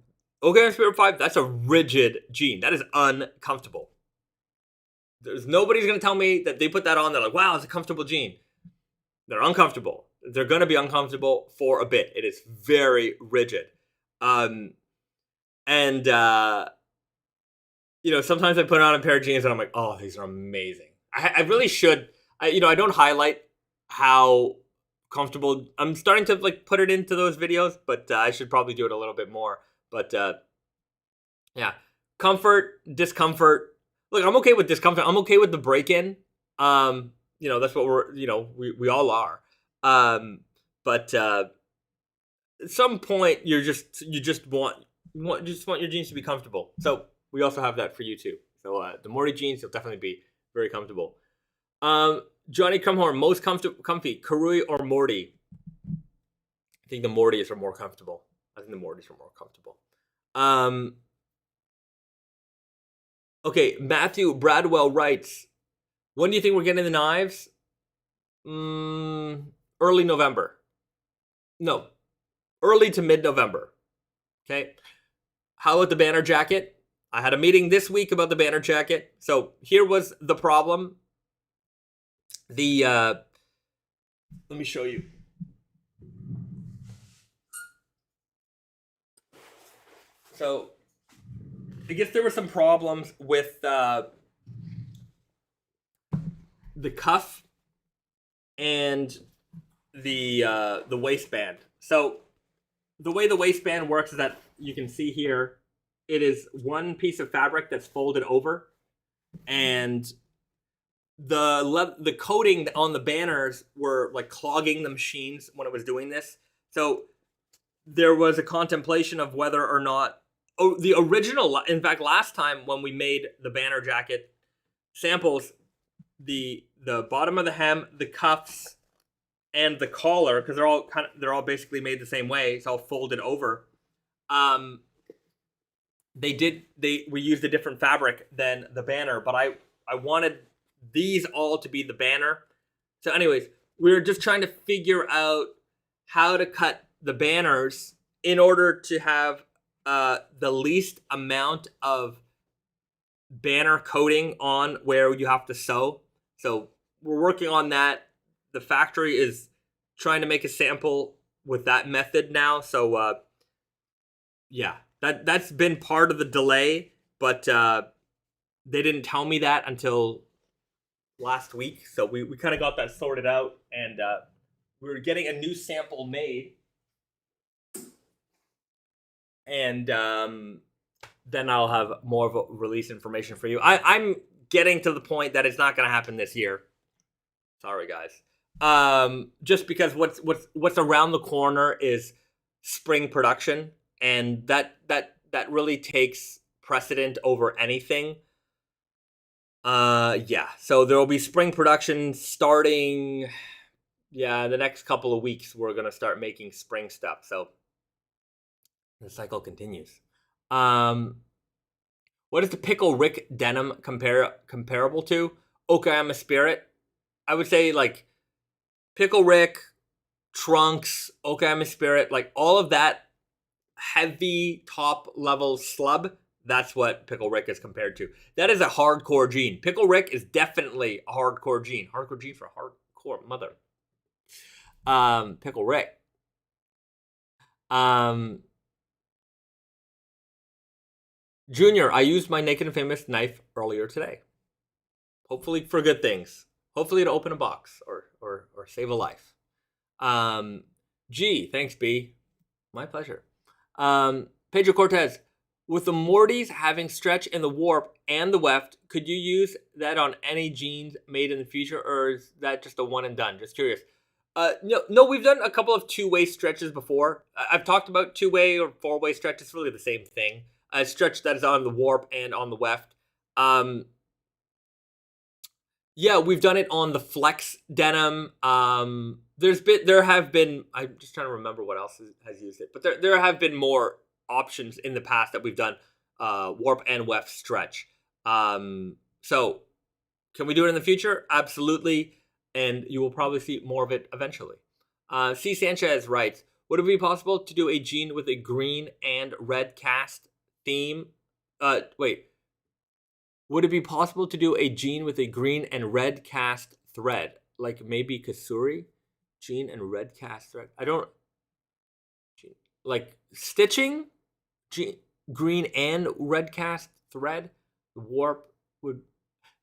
Okayama Spirit 5. That's a rigid jean. That is uncomfortable. Nobody's gonna tell me that they put that on. They're like, wow, it's a comfortable jean. They're uncomfortable. They're gonna be uncomfortable for a bit. It is very rigid. Sometimes I put on a pair of jeans and I'm like, oh, these are amazing. I really should. I don't highlight how comfortable. I'm starting to like put it into those videos, but I should probably do it a little bit more. But yeah, comfort, discomfort. Look, I'm okay with discomfort. I'm okay with the break-in. That's what we're. We all are. But at some point, you just want your jeans to be comfortable. So we also have that for you too. So the Morty Jeans, you'll definitely be very comfortable. Johnny Crumhorn, most comfy, Karui or Morty? I think the Mortys are more comfortable. Okay, Matthew Bradwell writes, when do you think we're getting the knives? Early November. No, early to mid-November. Okay. How about the banner jacket? I had a meeting this week about the banner jacket. So here was the problem. Let me show you. So I guess there were some problems with the cuff and the waistband. So the way the waistband works is that you can see here, it is one piece of fabric that's folded over, and the coating on the banners were like clogging the machines when it was doing this. So there was a contemplation of whether or not the original. In fact, last time when we made the banner jacket samples, the bottom of the hem, the cuffs, and the collar, because they're all basically made the same way. It's all folded over. We used a different fabric than the banner, but I wanted these all to be the banner. So anyways, we were just trying to figure out how to cut the banners in order to have the least amount of banner coating on where you have to sew. So we're working on that. The factory is trying to make a sample with that method now. So yeah, that's been part of the delay, but they didn't tell me that until last week. So we kind of got that sorted out, and we were getting a new sample made. And then I'll have more of a release information for you. I'm getting to the point that it's not going to happen this year. Sorry, guys. Just because what's around the corner is spring production, and that really takes precedent over anything. Yeah. So there will be spring production starting. Yeah, the next couple of weeks we're gonna start making spring stuff. So the cycle continues. What is the Pickle Rick denim comparable to? Okayama Spirit. I would say like Pickle Rick, Trunks, Okayama Spirit, like all of that heavy top level slub. That's what Pickle Rick is compared to. That is a hardcore jean. Pickle Rick is definitely a hardcore jean. Hardcore jean for hardcore mother. Pickle Rick. Junior, I used my Naked and Famous knife earlier today. Hopefully for good things. Hopefully to open a box or save a life. G, thanks B. My pleasure. Pedro Cortez, with the Mortys having stretch in the warp and the weft, could you use that on any jeans made in the future, or is that just a one and done? Just curious. No, we've done a couple of two-way stretches before. I've talked about two-way or four-way stretch. It's really the same thing. A stretch that is on the warp and on the weft. Yeah, we've done it on the flex denim. There have been. I'm just trying to remember what else has used it, but there have been more options in the past that we've done warp and weft stretch. So can we do it in the future? Absolutely, and you will probably see more of it eventually. C. Sanchez writes, would it be possible to do a jean with a green and red cast theme? Would it be possible to do a jean with a green and red cast thread? Like maybe Kasuri? Jean and red cast thread? Like stitching? Green and red cast thread? Warp would...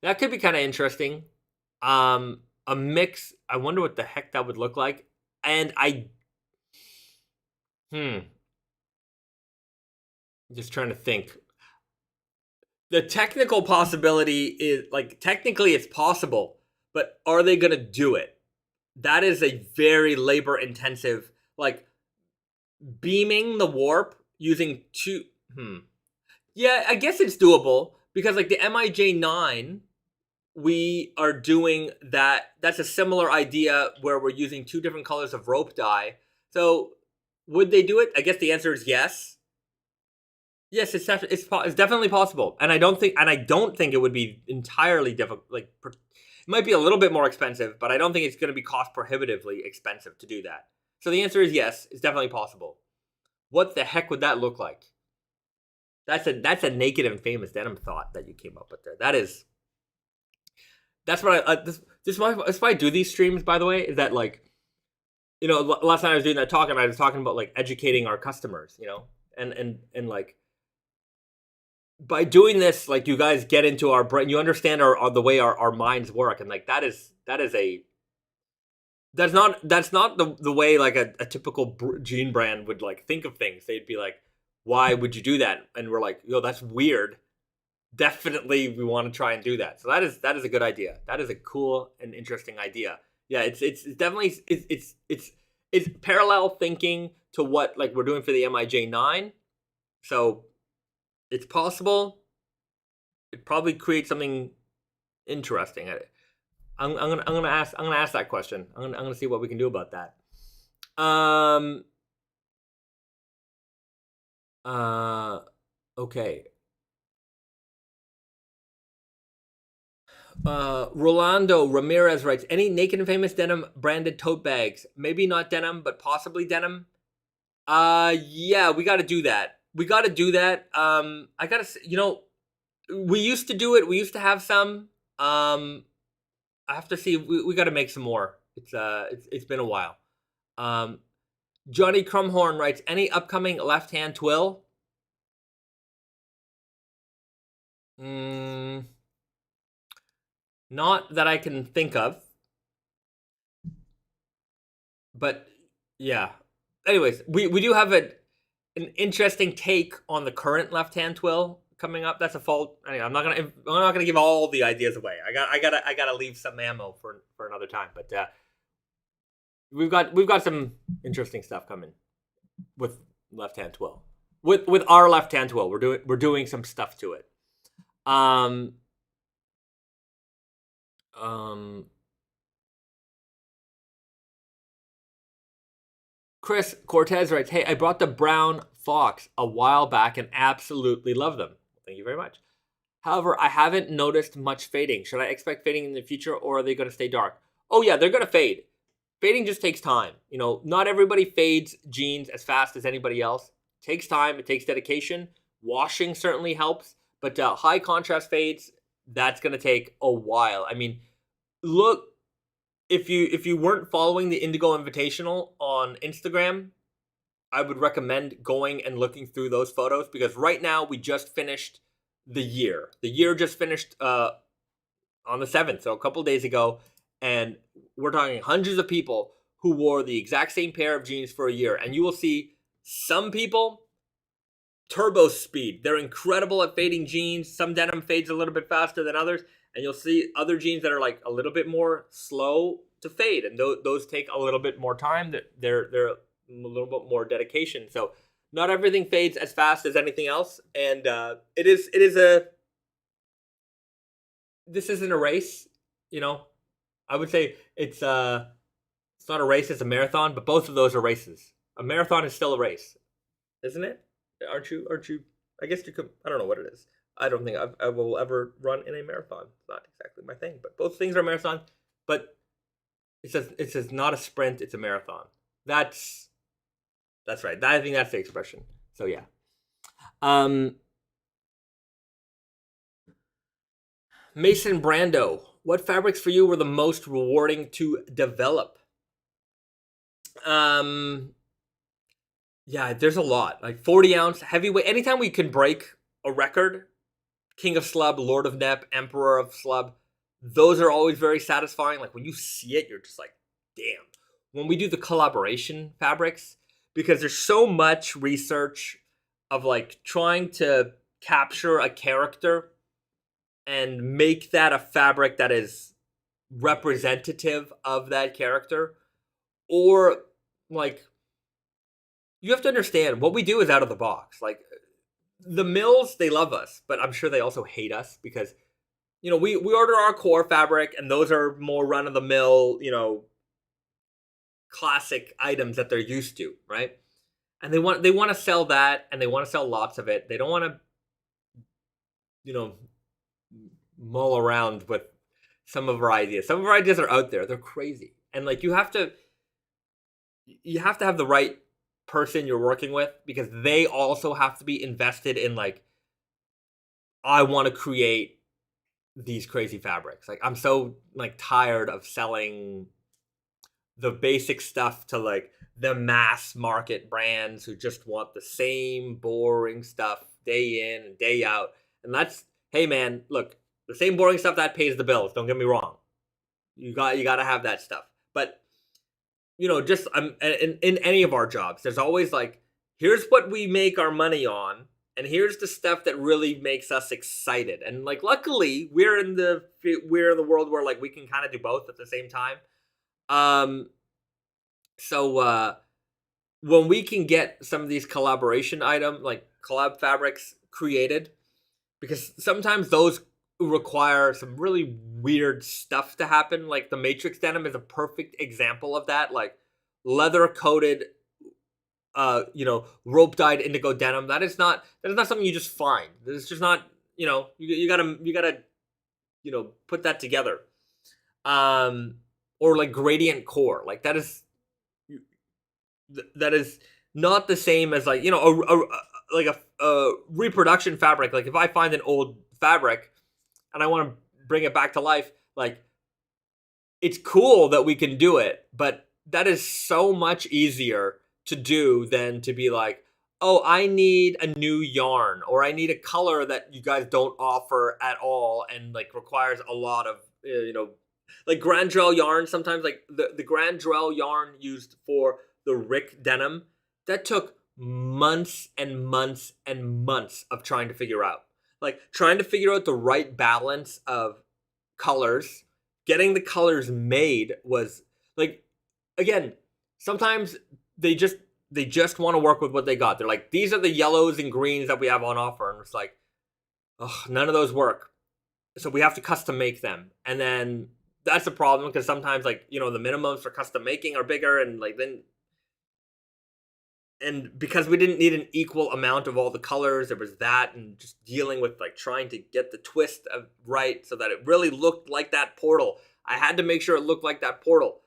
That could be kind of interesting. A mix. I wonder what the heck that would look like. And just trying to think. The technical possibility is like technically it's possible, but are they going to do it? That is a very labor intensive, like beaming the warp using two. Yeah, I guess it's doable because like the MIJ9, we are doing that. That's a similar idea where we're using two different colors of rope dye. So would they do it? I guess the answer is yes. Yes, it's definitely possible, and I don't think it would be entirely difficult. Like, it might be a little bit more expensive, but I don't think it's going to be cost prohibitively expensive to do that. So the answer is yes, it's definitely possible. What the heck would that look like? That's a Naked and Famous Denim thought that you came up with there. That's what that's why I do these streams. By the way, is that like, you know, last night I was doing that talk and I was talking about like educating our customers, you know, and like. By doing this, like you guys get into our brain, you understand the way our minds work, and like that's not the way like a typical jean brand would like think of things. They'd be like, why would you do that? And we're like, yo, that's weird. Definitely, we want to try and do that. So that is a good idea. That is a cool and interesting idea. Yeah, it's definitely it's parallel thinking to what like we're doing for the MIJ9. So. It's possible. It probably creates something interesting. I'm gonna ask that question. I'm gonna see what we can do about that. Okay. Rolando Ramirez writes, any Naked and Famous Denim branded tote bags? Maybe not denim, but possibly denim. Yeah, we got to do that. I gotta, you know, we used to do it. We used to have some. I have to see. We got to make some more. It's been a while. Johnny Crumhorn writes, any upcoming left hand twill? Not that I can think of. But yeah. Anyways, we do have an interesting take on the current left-hand twill coming up. That's a fault. Anyway, I'm not gonna give all the ideas away. I gotta leave some ammo for another time. But we've got some interesting stuff coming with left-hand twill. With our left-hand twill, we're doing some stuff to it. Chris Cortez writes, hey, I brought the brown Fox a while back and absolutely love them. Thank you very much. However, I haven't noticed much fading. Should I expect fading in the future, or are they going to stay dark? Oh yeah, they're going to fade. Fading just takes time. You know, not everybody fades jeans as fast as anybody else. It takes time. It takes dedication. Washing certainly helps. But high contrast fades, that's going to take a while. I mean, look, if you weren't following the Indigo Invitational on Instagram, I would recommend going and looking through those photos, because right now we just finished the year. The year just finished on the 7th, so a couple days ago, and we're talking hundreds of people who wore the exact same pair of jeans for a year, and you will see some people turbo speed. They're incredible at fading jeans. Some denim fades a little bit faster than others. And you'll see other jeans that are like a little bit more slow to fade, and those take a little bit more time. They're a little bit more dedication. So not everything fades as fast as anything else, and this isn't a race. You know, I would say it's not a race; it's a marathon. But both of those are races. A marathon is still a race, isn't it? Aren't you? I guess you could. I don't know what it is. I don't think I will ever run in a marathon. It's not exactly my thing, but both things are marathon. But it says not a sprint, it's a marathon. That's right. I think that's the expression. So yeah. Mason Brando, what fabrics for you were the most rewarding to develop? Yeah, there's a lot. Like 40 ounce heavyweight. Anytime we can break a record, King of Slub, Lord of Nep, Emperor of Slub, those are always very satisfying. Like when you see it, you're just like, damn. When we do the collaboration fabrics, because there's so much research of like trying to capture a character and make that a fabric that is representative of that character, or like, you have to understand what we do is out of the box. Like the mills, they love us, but I'm sure they also hate us because, you know, we order our core fabric and those are more run of the mill, you know, classic items that they're used to, right? And they want to sell that, and they want to sell lots of it. They don't want to, you know, mull around with some of our ideas. Some of our ideas are out there. They're crazy. And like you have to have the right person you're working with, because they also have to be invested in like, I want to create these crazy fabrics. Like I'm so like tired of selling the basic stuff to like the mass market brands who just want the same boring stuff day in and day out. And that's, hey man, look, the same boring stuff that pays the bills. Don't get me wrong. You got to have that stuff. But you know, just in any of our jobs, there's always like, here's what we make our money on, and here's the stuff that really makes us excited. And like, luckily, we're in the world where like we can kind of do both at the same time. So when we can get some of these collaboration like collab fabrics created, because sometimes those require some really weird stuff to happen. Like the Matrix denim is a perfect example of that. Like leather coated, you know, rope dyed indigo denim. That is not something you just find. It's just not, you know, you gotta, you know, put that together. Or like gradient core. Like that is not the same as like, you know, a reproduction fabric. Like if I find an old fabric and I want to bring it back to life, like it's cool that we can do it, but that is so much easier to do than to be like, oh, I need a new yarn, or I need a color that you guys don't offer at all and like requires a lot of, you know, like Grandrel yarn. Sometimes like the Grandrel yarn used for the Rick denim, that took months and months and months of trying to figure out. Like trying to figure out the right balance of colors, getting the colors made was like, again, sometimes they just want to work with what they got. They're like, these are the yellows and greens that we have on offer. And it's like, ugh, none of those work. So we have to custom make them. And then that's a problem because sometimes like, you know, the minimums for custom making are bigger, and like then, and because we didn't need an equal amount of all the colors, there was that, and just dealing with like trying to get the twist of right so that it really looked like that portal. I had to make sure it looked like that portal.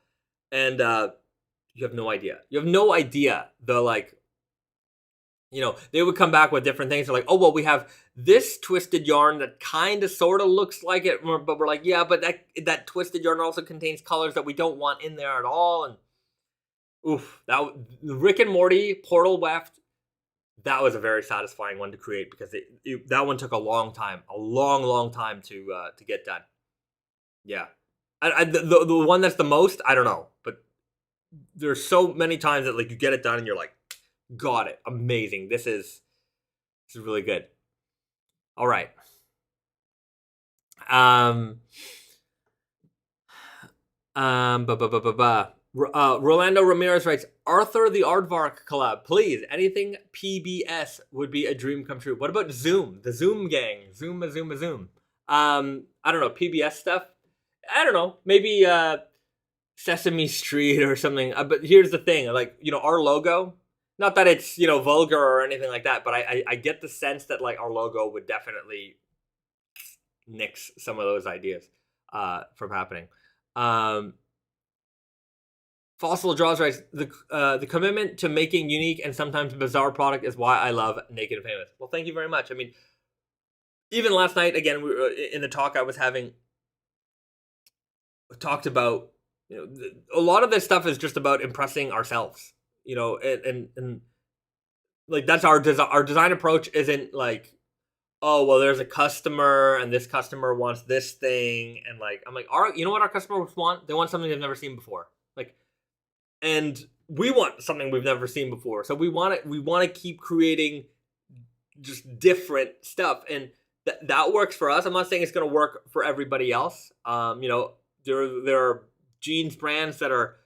And you have no idea. You have no idea the like, you know, they would come back with different things. They're like, oh, well, we have this twisted yarn that kind of sort of looks like it, but we're like, yeah, but that twisted yarn also contains colors that we don't want in there at all. And oof, that Rick and Morty portal weft, that was a very satisfying one to create, because that one took a long time to get done. Yeah, the one that's the most, I don't know, but there's so many times that like you get it done and you're like, got it, amazing. This is really good. All right. Rolando Ramirez writes, Arthur the Aardvark collab, please. Anything PBS would be a dream come true. What about Zoom? The Zoom gang. Zoom. I don't know, PBS stuff. I don't know. Maybe Sesame Street or something. But here's the thing, like, you know, our logo, not that it's, you know, vulgar or anything like that, but I get the sense that like our logo would definitely nix some of those ideas from happening. Fossil Draws writes, the commitment to making unique and sometimes bizarre product is why I love Naked and Famous. Well, thank you very much. I mean, even last night, again, we were, in the talk I was having, talked about, you know, a lot of this stuff is just about impressing ourselves, you know, and like that's our design approach isn't like, oh, well, there's a customer and this customer wants this thing. And like, I'm like, you know what our customers want? They want something they've never seen before. Like, and we want something we've never seen before. So we want to keep creating just different stuff. And that works for us. I'm not saying it's going to work for everybody else. You know, there are jeans brands that are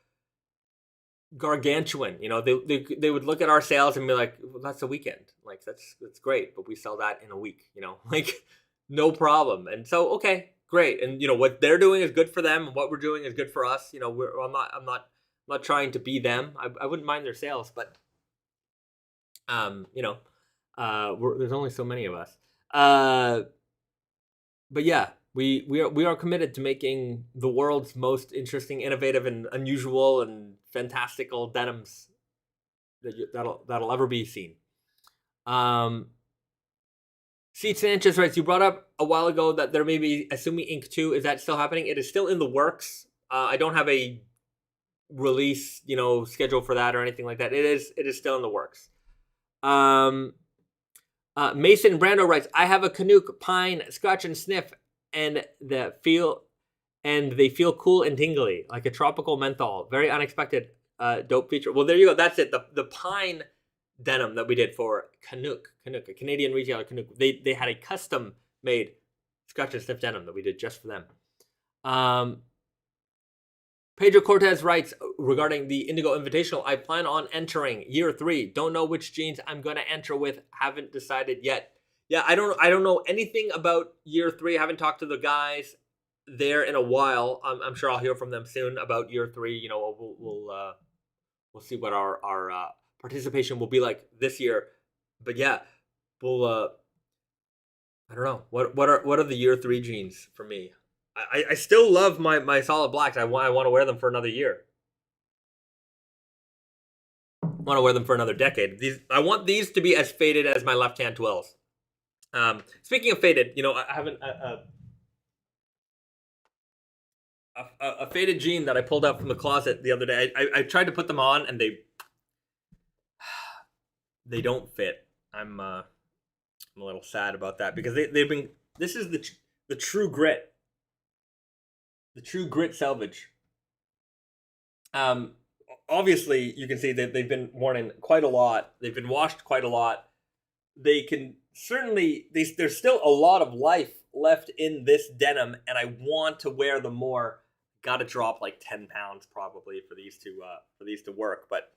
gargantuan. You know, they would look at our sales and be like, well, that's a weekend. Like, that's great, but we sell that in a week, you know, like no problem. And so, okay, great. And you know, what they're doing is good for them, and what we're doing is good for us. You know, I'm not trying to be them. I wouldn't mind their sales, but you know, there's only so many of us. But yeah, we are committed to making the world's most interesting, innovative, and unusual and fantastical denims that'll ever be seen. Seats and Inches writes, you brought up a while ago that there may be Asumi Ink 2. Is that still happening? It is still in the works. I don't have a release, you know, schedule for that or anything like that. It is still in the works. Mason Brando writes, I have a Canuck Pine Scratch and Sniff, and they feel cool and tingly, like a tropical menthol. Very unexpected, dope feature. Well, there you go. That's it. The Pine denim that we did for Canuck, a Canadian retailer, Canuck. They had a custom made Scratch and Sniff denim that we did just for them. Pedro Cortez writes regarding the Indigo Invitational, I plan on entering year 3. Don't know which jeans I'm going to enter with. Haven't decided yet. Yeah, I don't know anything about year 3. I haven't talked to the guys there in a while. I'm sure I'll hear from them soon about year 3. You know, we'll see what our participation will be like this year. But yeah, we'll I don't know. What are the year 3 jeans for me? I still love my solid blacks. I want to wear them for another year. I want to wear them for another decade. I want these to be as faded as my left hand twills. Speaking of faded, you know, I haven't a faded jean that I pulled out from the closet the other day. I tried to put them on and they don't fit. I'm a little sad about that because they've been. This is the true grit. The true Grit Selvedge. Obviously, you can see that they've been worn in quite a lot. They've been washed quite a lot. They can certainly, there's still a lot of life left in this denim, and I want to wear them more. Got to drop like 10 pounds probably for these to work. But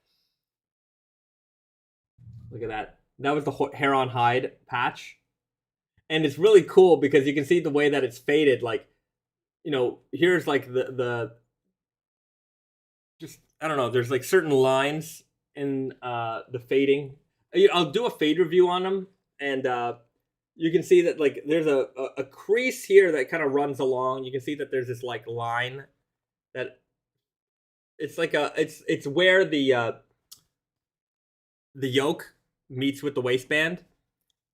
look at that. That was the hair on hide patch, and it's really cool because you can see the way that it's faded. Like, you know, here's like the just, I don't know, there's like certain lines in the fading. I'll do a fade review on them, and you can see that like there's a crease here that kind of runs along. You can see that there's this like line that it's like it's where the yoke meets with the waistband,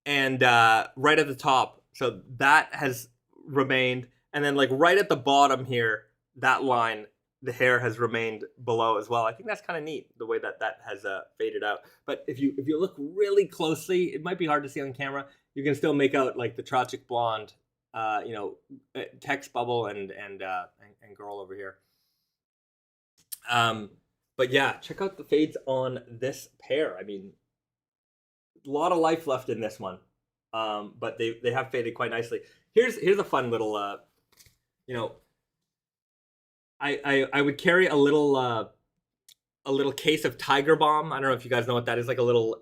and right at the top. So that has remained. And then like right at the bottom here, that line, the hair has remained below as well. I think that's kind of neat, the way that has faded out. But if you look really closely, it might be hard to see on camera. You can still make out like the tragic blonde, you know, text bubble and girl over here. But yeah, check out the fades on this pair. I mean, a lot of life left in this one. But they have faded quite nicely. Here's a fun little. You know, I would carry a little case of Tiger Balm. I don't know if you guys know what that is. It's like a little.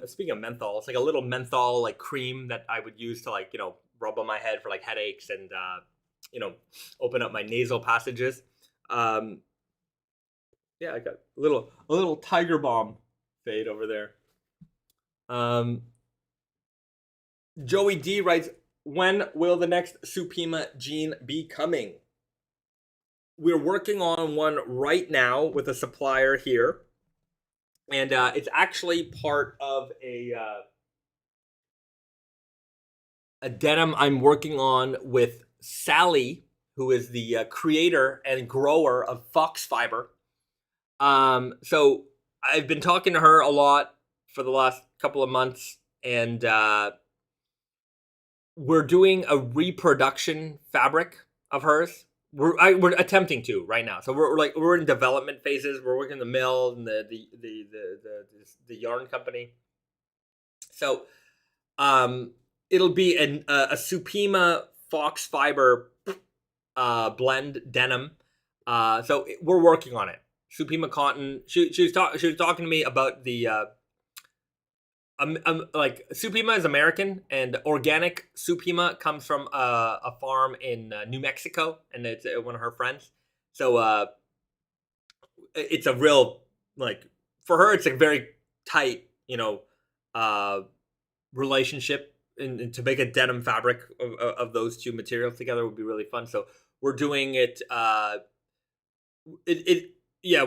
Speaking of menthol, it's like a little menthol like cream that I would use to like, you know, rub on my head for like headaches and you know, open up my nasal passages. Yeah, I got a little Tiger Balm fade over there. Joey D writes, when will the next Supima jean be coming? We're working on one right now with a supplier here. And it's actually part of a denim I'm working on with Sally, who is the creator and grower of Foxfibre. So I've been talking to her a lot for the last couple of months, and we're doing a reproduction fabric of hers. We're attempting to right now. So we're in development phases. We're working the mill and the yarn company. So it'll be a Supima Foxfibre blend denim. So we're working on it. Supima cotton. She was talking to me about the like Supima is American, and organic Supima comes from a farm in New Mexico, and it's one of her friends. So it's a real, like, for her, it's a very tight, relationship, and to make a denim fabric of those two materials together would be really fun. So we're doing it. Yeah,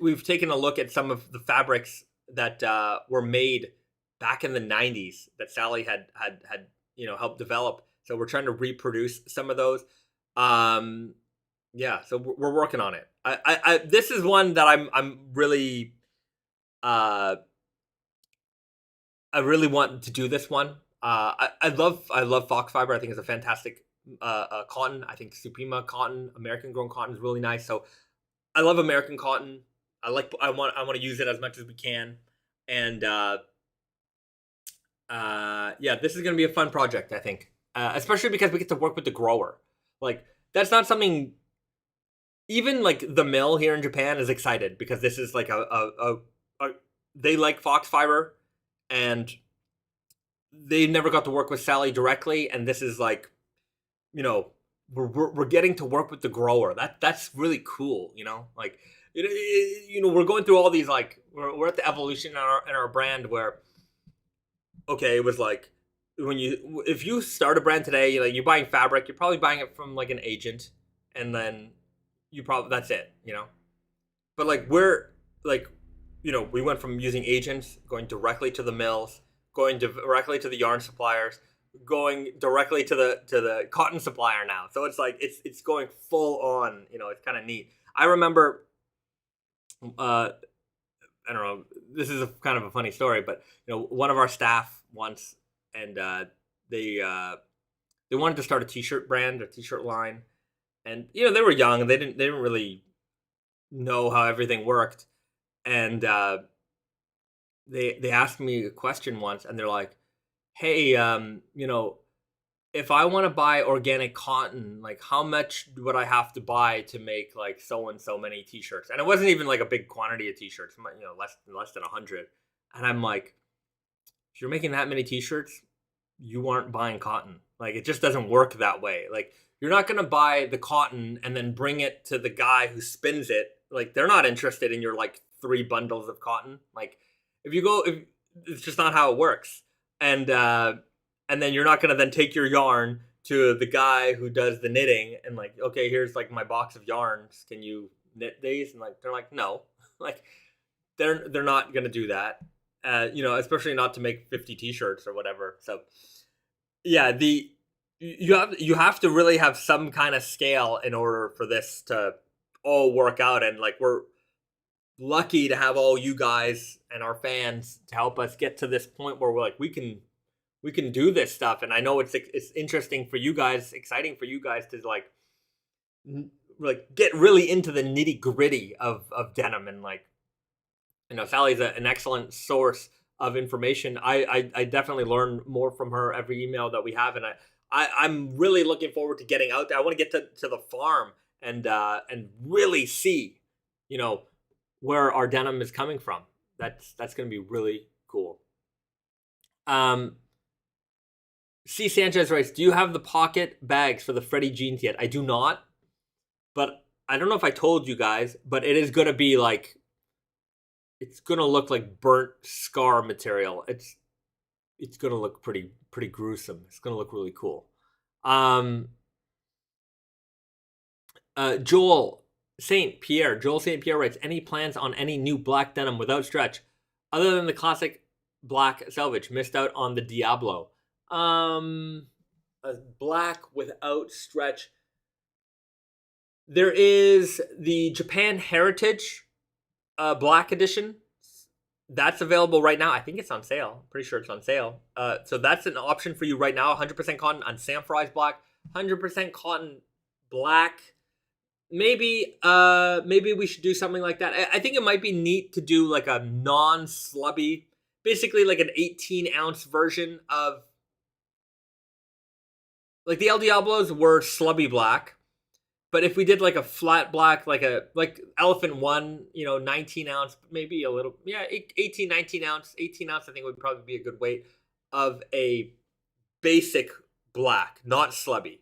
we've taken a look at some of the fabrics that were made back in the 90s that Sally had helped develop. So we're trying to reproduce some of those. Yeah, so we're working on it. I this is one that I'm really I really want to do this one. I love Foxfibre. I think it's a fantastic cotton. I think Supima cotton, American grown cotton, is really nice. So I love American cotton. I want to use it as much as we can. And yeah, this is gonna be a fun project, I think. Especially because we get to work with the grower. Like, that's not something. Even like the mill here in Japan is excited because this is like a they like Foxfibre, and they never got to work with Sally directly, and this is like, we're getting to work with the grower. That's really cool, like, we're going through all these, like, we're at the evolution in our brand where, okay, it was like, if you start a brand today, you're buying fabric, you're probably buying it from like an agent, and then that's it, but like, we're like, we went from using agents, going directly to the mills, going directly to the yarn suppliers, going directly to the cotton supplier now. So it's like it's going full on. It's kind of neat. I remember, I don't know. This is kind of a funny story, but one of our staff once, and they wanted to start a t-shirt brand, a t-shirt line, and they were young and they didn't really know how everything worked, and they asked me a question once, and they're like, hey, if I want to buy organic cotton, like, how much would I have to buy to make like so and so many t-shirts? And it wasn't even like a big quantity of t-shirts, less than 100. And I'm like, if you're making that many t-shirts, you aren't buying cotton. Like, it just doesn't work that way. Like, you're not gonna buy the cotton and then bring it to the guy who spins it. Like, they're not interested in your like 3 bundles of cotton. Like, if it's just not how it works. And then you're not gonna then take your yarn to the guy who does the knitting and like, okay, here's like my box of yarns. Can you knit these? And like, they're like, no. Like, they're not gonna do that. Especially not to make 50 t-shirts or whatever. So yeah, you have to really have some kind of scale in order for this to all work out. And like, we're lucky to have all you guys and our fans to help us get to this point where we're like, we can do this stuff. And I know it's interesting for you guys, exciting for you guys to like get really into the nitty gritty of denim. And like, Sally's an excellent source of information. I definitely learn more from her every email that we have, and I'm really looking forward to getting out there. I want to get to the farm and really see, where our denim is coming from. That's going to be really cool. C. Sanchez writes, do you have the pocket bags for the Freddie jeans yet? I do not, but I don't know if I told you guys, but it is going to be like, it's going to look like burnt scar material. It's going to look pretty gruesome. It's going to look really cool. Joel St. Pierre writes, any plans on any new black denim without stretch other than the classic black selvage? Missed out on the Diablo. A black without stretch. There is the Japan Heritage black edition that's available right now. I think it's on sale. Pretty sure it's on sale. So that's an option for you right now. 100% cotton on Samfries black, 100% cotton black. Maybe we should do something like that. I think it might be neat to do like a non-slubby, basically like an 18-ounce version of, like the El Diablos were slubby black, but if we did like a flat black, like Elephant One, 19 ounce, maybe a little, 18 ounce, I think would probably be a good weight of a basic black, not slubby.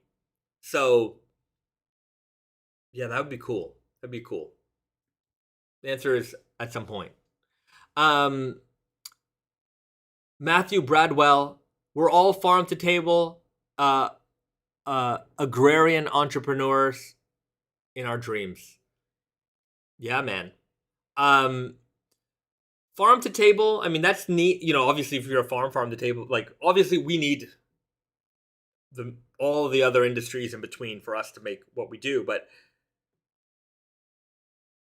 So yeah, that would be cool. That'd be cool. The answer is at some point. Matthew Bradwell, we're all farm to table, agrarian entrepreneurs in our dreams. Yeah, man. Farm to table, I mean, that's neat. Obviously, if you're a farm to table, like, obviously we need all the other industries in between for us to make what we do, but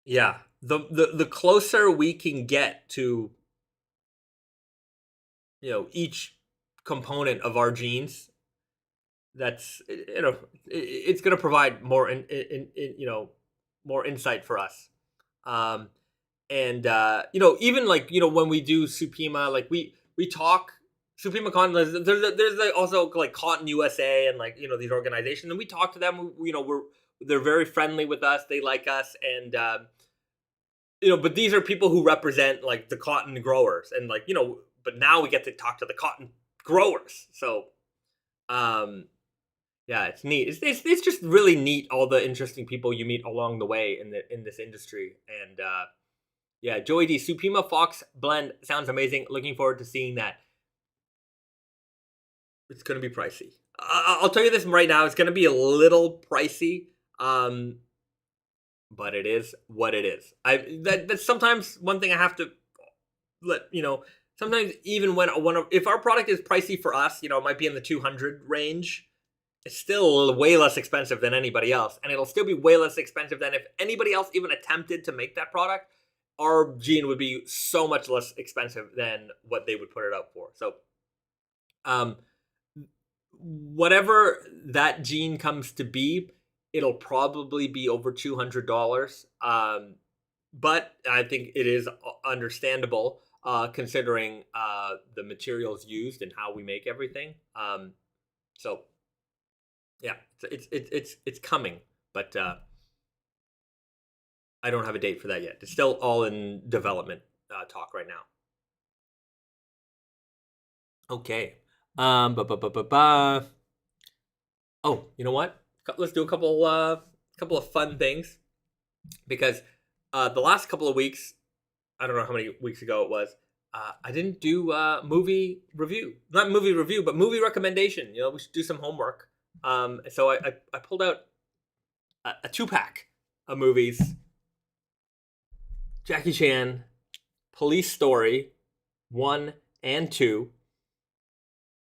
yeah, the closer we can get to, each component of our jeans, that's, it's going to provide more more insight for us. Even like, when we do Supima, like we talk Supima Cotton, there's like also like Cotton USA and like, these organizations, and we talk to them, they're very friendly with us. They like us. And, but these are people who represent like the cotton growers, and like, but now we get to talk to the cotton growers. So, yeah, it's neat. It's just really neat, all the interesting people you meet along the way in this industry. And yeah, Joey D, Supima Fox blend sounds amazing. Looking forward to seeing that. It's gonna be pricey. I'll tell you this right now. It's gonna be a little pricey, but it is what it is. That's sometimes one thing I have to let Sometimes even if our product is pricey for us, it might be in the 200 range. It's still way less expensive than anybody else. And it'll still be way less expensive than if anybody else even attempted to make that product. Our jean would be so much less expensive than what they would put it out for. So, whatever that jean comes to be, it'll probably be over $200. But I think it is understandable, considering the materials used and how we make everything. So yeah, it's coming, but I don't have a date for that yet. It's still all in development talk right now. Okay. Oh, you know what? Let's do a couple of fun things, because the last couple of weeks, I don't know how many weeks ago it was, I didn't do movie review. Not movie review, but movie recommendation. We should do some homework. So I pulled out a 2-pack of movies. Jackie Chan, Police Story 1 and 2.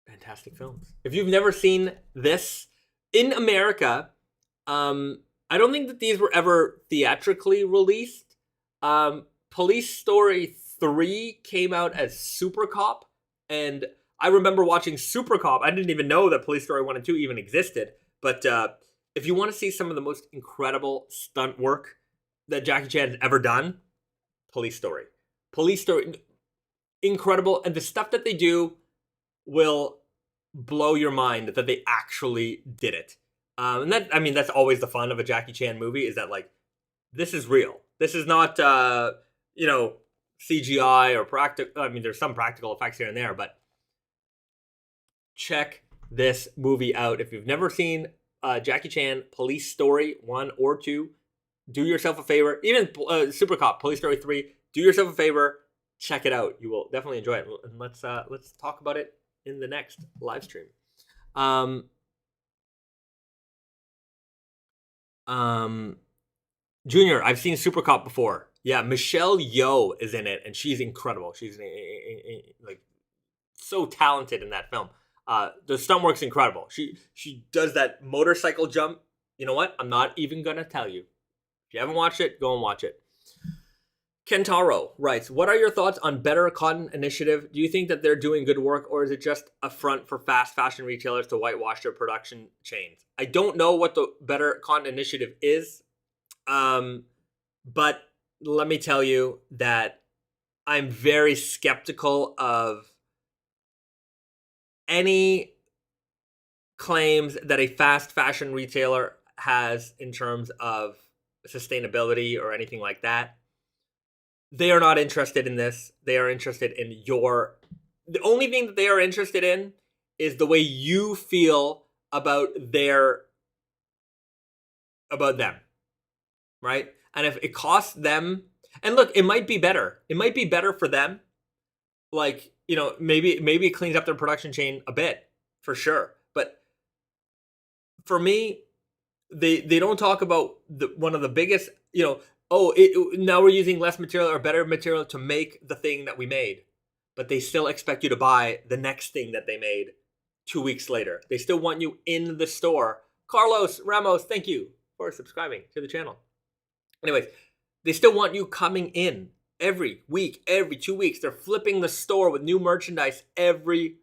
Fantastic films. If you've never seen this, in America, I don't think that these were ever theatrically released. Police Story 3 came out as Super Cop, and I remember watching Super Cop. I didn't even know that Police Story 1 and 2 even existed. But if you want to see some of the most incredible stunt work that Jackie Chan has ever done, Police Story, incredible. And the stuff that they do will blow your mind that they actually did it. And that's always the fun of a Jackie Chan movie, is that like, this is real. This is not, CGI or practical. I mean, there's some practical effects here and there, but check this movie out. If you've never seen Jackie Chan, Police Story 1 or 2, do yourself a favor. Even Super Cop, Police Story 3, do yourself a favor. Check it out. You will definitely enjoy it. And let's talk about it in the next live stream. Junior, I've seen Super Cop before. Yeah, Michelle Yeoh is in it, and she's incredible. She's like so talented in that film. The stunt work's incredible. She does that motorcycle jump. You know what? I'm not even gonna tell you. If you haven't watched it, go and watch it. Kentaro writes, what are your thoughts on Better Cotton Initiative? Do you think that they're doing good work, or is it just a front for fast fashion retailers to whitewash their production chains? I don't know what the Better Cotton Initiative is, but let me tell you that I'm very skeptical of any claims that a fast fashion retailer has in terms of sustainability or anything like that. They are not interested in this. They are interested in the only thing that they are interested in is the way you feel about them, right? And if it costs them, and look, it might be better. It might be better for them. Like, maybe it cleans up their production chain a bit, for sure. But for me, they don't talk about one of the biggest, now we're using less material or better material to make the thing that we made. But they still expect you to buy the next thing that they made 2 weeks later. They still want you in the store. Carlos Ramos, thank you for subscribing to the channel. Anyways, they still want you coming in every week, every 2 weeks. They're flipping the store with new merchandise every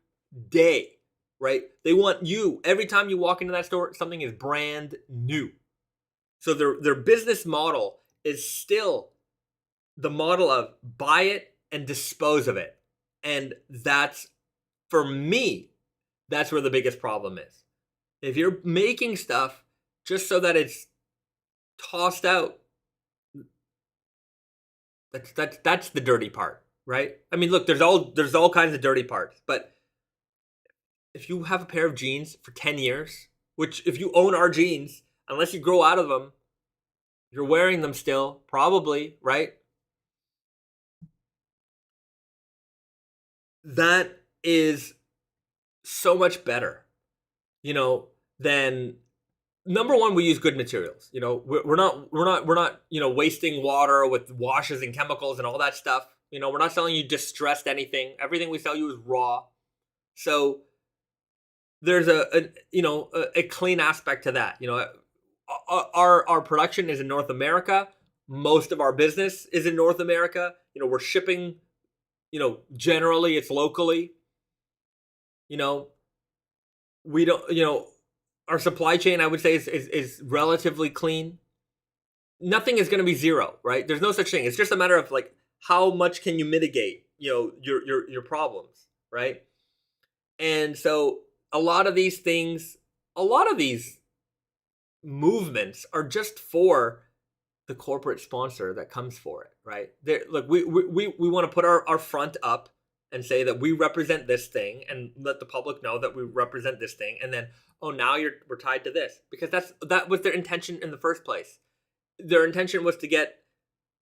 day, right? They want you, every time you walk into that store, something is brand new. So their business model is still the model of buy it and dispose of it. And that's, for me, that's where the biggest problem is. If you're making stuff just so that it's tossed out, that's the dirty part, right? I mean, look, there's all kinds of dirty parts, but if you have a pair of jeans for 10 years, which if you own our jeans, unless you grow out of them, you're wearing them still, probably, right? That is so much better, than number one. We use good materials. We're not wasting water with washes and chemicals and all that stuff. We're not selling you distressed anything. Everything we sell you is raw. So there's a clean aspect to that. Our production is in North America. Most of our business is in North America. We're shipping, generally it's locally. We don't, our supply chain, I would say, is relatively clean. Nothing is going to be zero, right? There's no such thing. It's just a matter of like, how much can you mitigate, your problems, right? And so a lot of these movements are just for the corporate sponsor that comes for it, right? Look, we want to put our front up and say that we represent this thing and let the public know that we represent this thing. And then, now we're tied to this, because that was their intention in the first place. Their intention was to get,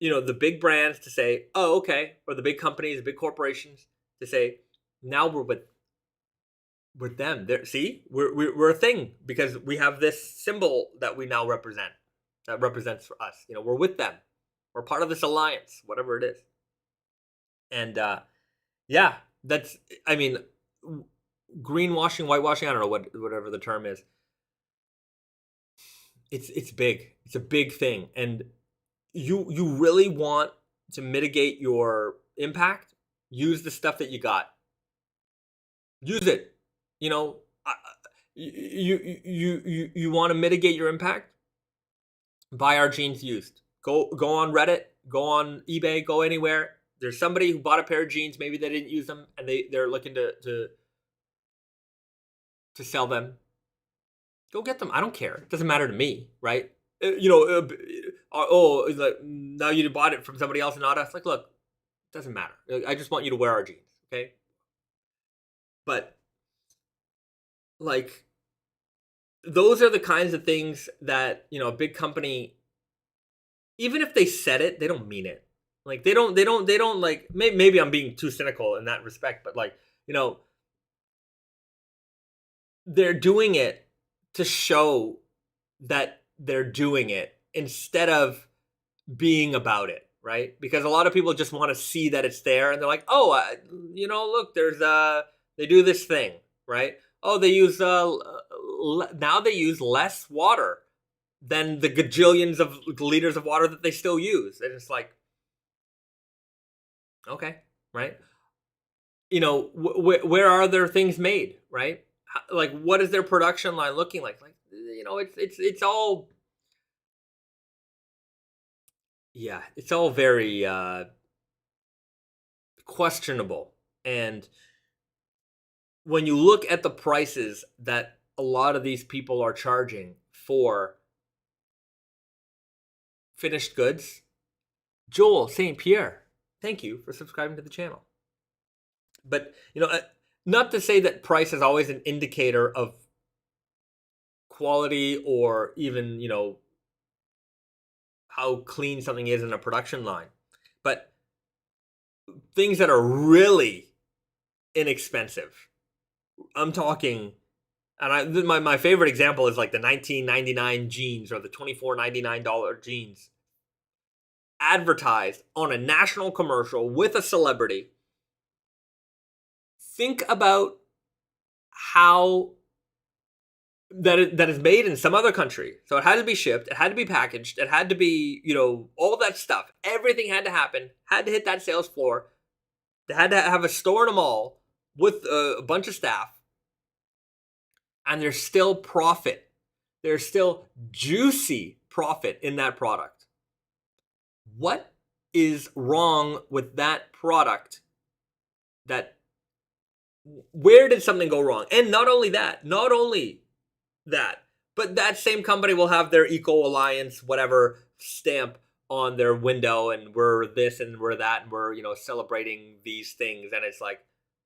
the big brands to say, oh, okay. Or the big companies, the big corporations to say, now we're with them. See, we're a thing because we have this symbol that we now represent, that represents for us. We're with them. We're part of this alliance, whatever it is. And, yeah, greenwashing, whitewashing, I don't know whatever the term is. It's big. It's a big thing. And you really want to mitigate your impact, use the stuff that you got. Use it. You want to mitigate your impact? Buy our jeans used. Go on Reddit, go on eBay, go anywhere. There's somebody who bought a pair of jeans, maybe they didn't use them, and they're looking to sell them. Go get them. I don't care. It doesn't matter to me, right? Now you bought it from somebody else and not us. Like, look, it doesn't matter. I just want you to wear our jeans, okay? But like, those are the kinds of things that, a big company, even if they said it, they don't mean it. Like, they don't like, maybe I'm being too cynical in that respect, but like, they're doing it to show that they're doing it instead of being about it, right? Because a lot of people just want to see that it's there, and they're like, look, they do this thing, right? Oh, they use now they use less water than the gajillions of liters of water that they still use. And it's like, Okay, right? You know, where are their things made, right? Like, what is their production line looking like? Like, you know, it's all, yeah, it's all very questionable. And when you look at the prices that a lot of these people are charging for finished goods, Joel St. Pierre, thank you for subscribing to the channel. But, you know, not to say that price is always an indicator of quality or even, you know, how clean something is in a production line. But things that are really inexpensive, I'm talking, and my favorite example is like the $19.99 jeans or the $24.99 jeans advertised on a national commercial with a celebrity. Think about how that is made in some other country. So it had to be shipped, it had to be packaged, it had to be, you know, all that stuff. Everything had to happen, had to hit that sales floor. They had to have a store in a mall with a bunch of staff. And there's still profit. There's still juicy profit in that product. What is wrong with that product? Where did something go wrong? And not only that, but that same company will have their Eco Alliance, whatever stamp on their window, and we're this and we're that, and we're, you know, celebrating these things. And it's like,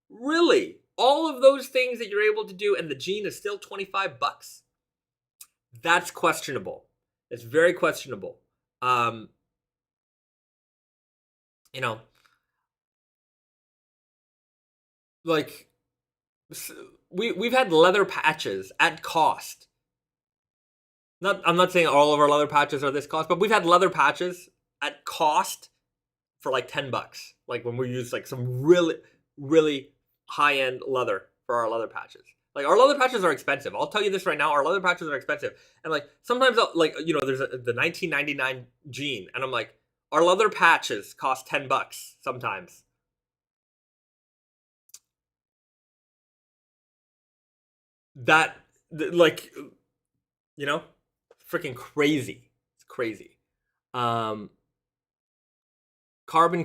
really? All of those things that you're able to do, and the jean is still $25? That's questionable. It's very questionable. You know, like, we've had leather patches at cost. I'm not saying all of our leather patches are this cost, but we've had leather patches at cost for like $10. Like when we use like some really, really high-end leather for our leather patches. Like, our leather patches are expensive. I'll tell you this right now. Our leather patches are expensive. And like, sometimes like, you know, there's the $19.99 jean, and I'm like, our leather patches cost $10 sometimes. That, like, you know, freaking crazy. It's crazy. Carbon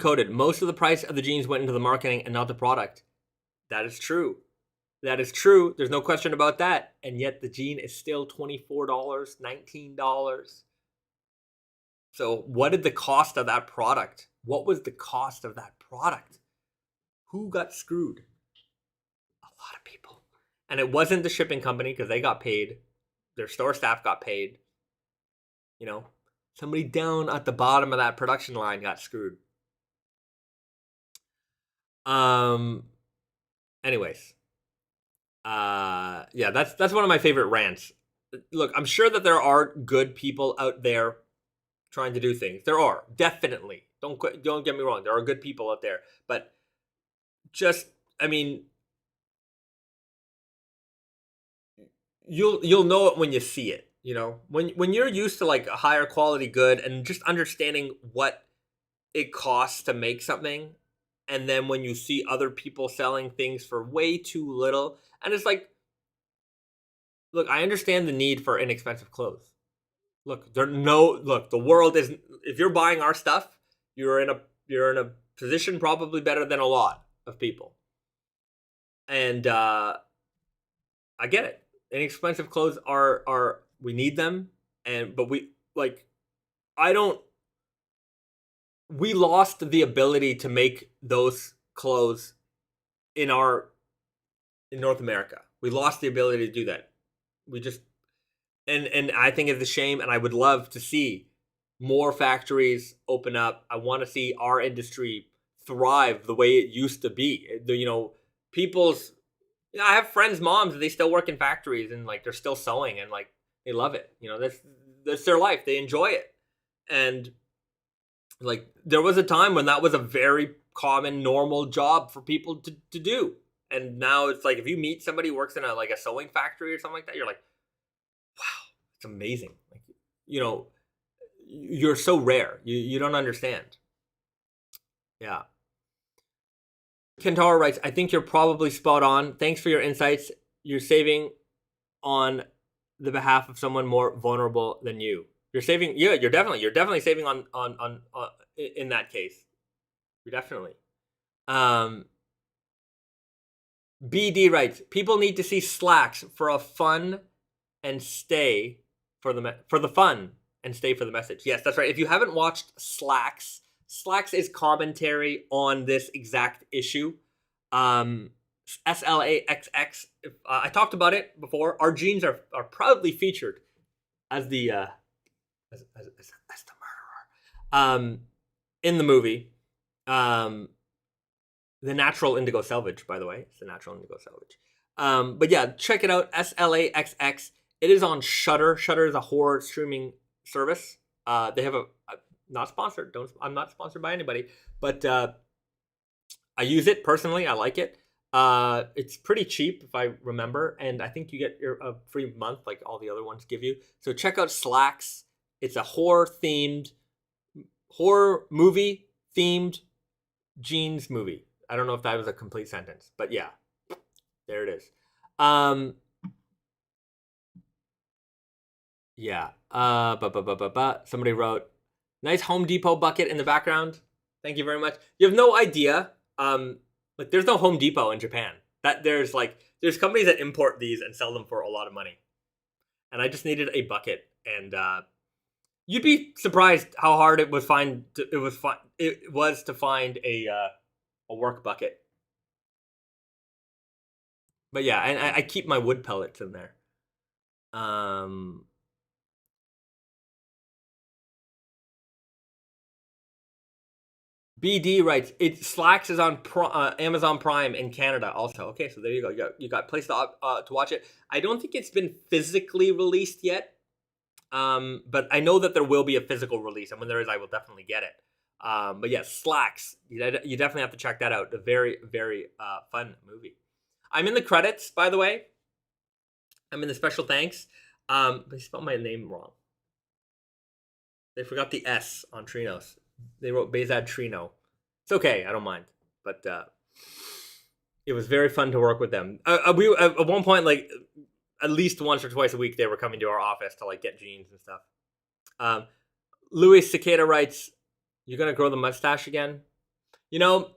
coated. Most of the price of the jeans went into the marketing and not the product. That is true. That is true. There's no question about that. And yet the jean is still $24, $19. So what did the cost of that product? What was the cost of that product? Who got screwed? A lot of people. And it wasn't the shipping company, because they got paid. Their store staff got paid. You know, somebody down at the bottom of that production line got screwed. Anyways. Yeah, that's one of my favorite rants. Look, I'm sure that there are good people out there trying to do things. There are, definitely. Don't get me wrong. There are good people out there, but just, I mean, you'll know it when you see it. You know, when you're used to like a higher quality good and just understanding what it costs to make something, and then when you see other people selling things for way too little, and it's like, look, I understand the need for inexpensive clothes. Look, the world is, if you're buying our stuff, you're in a position probably better than a lot of people. And I get it. Inexpensive clothes are we need them, but we we lost the ability to make those clothes in North America. We lost the ability to do that. We just, and I think it's a shame, and I would love to see more factories open up. I want to see our industry thrive the way it used to be. You know, I have friends' moms, and they still work in factories, and like they're still sewing, and like they love it. You know, that's their life. They enjoy it. And like, there was a time when that was a very common, normal job for people to do. And now it's like, if you meet somebody who works in a sewing factory or something like that, you're like, wow, it's amazing. Like, you know, you're so rare. You don't understand. Yeah. Kentaro writes, I think you're probably spot on. Thanks for your insights. You're saving on the behalf of someone more vulnerable than you. You're saving, yeah, you're definitely saving on in that case. You're definitely. BD writes, people need to see Slaxx for a fun and stay for the fun and stay for the message. Yes, that's right. If you haven't watched Slaxx, Slaxx is commentary on this exact issue. SLAXX. I talked about it before. Our jeans are proudly featured as the as the murderer in the movie. The natural Indigo Selvedge, by the way. It's the natural Indigo Selvedge. But yeah, check it out. SLAXX. It is on Shudder. Shudder is a horror streaming service. They have not sponsored. I'm not sponsored by anybody, but I use it personally. I like it. It's pretty cheap if I remember, and I think you get a free month like all the other ones give you. So check out Slaxx. It's a horror movie themed jeans movie. I don't know if that was a complete sentence, but yeah, there it is. Yeah. Somebody wrote, nice Home Depot bucket in the background. Thank you very much. You have no idea. Like there's no Home Depot in Japan. There's companies that import these and sell them for a lot of money. And I just needed a bucket, and you'd be surprised how hard it was to find a work bucket. But yeah, and I keep my wood pellets in there. BD writes, Slaxx is on Amazon Prime in Canada also. Okay, so there you go. You got a place to watch it. I don't think it's been physically released yet, but I know that there will be a physical release, and when there is, I will definitely get it. But yeah, Slaxx, you definitely have to check that out. A very, very fun movie. I'm in the credits, by the way. I'm in the special thanks. They spelled my name wrong. They forgot the S on Trinos. They wrote Bezad Trino. It's okay, I don't mind. But it was very fun to work with them. We at one point, like at least once or twice a week, they were coming to our office to like get jeans and stuff. Louis Cicada writes, "You're gonna grow the mustache again?" You know,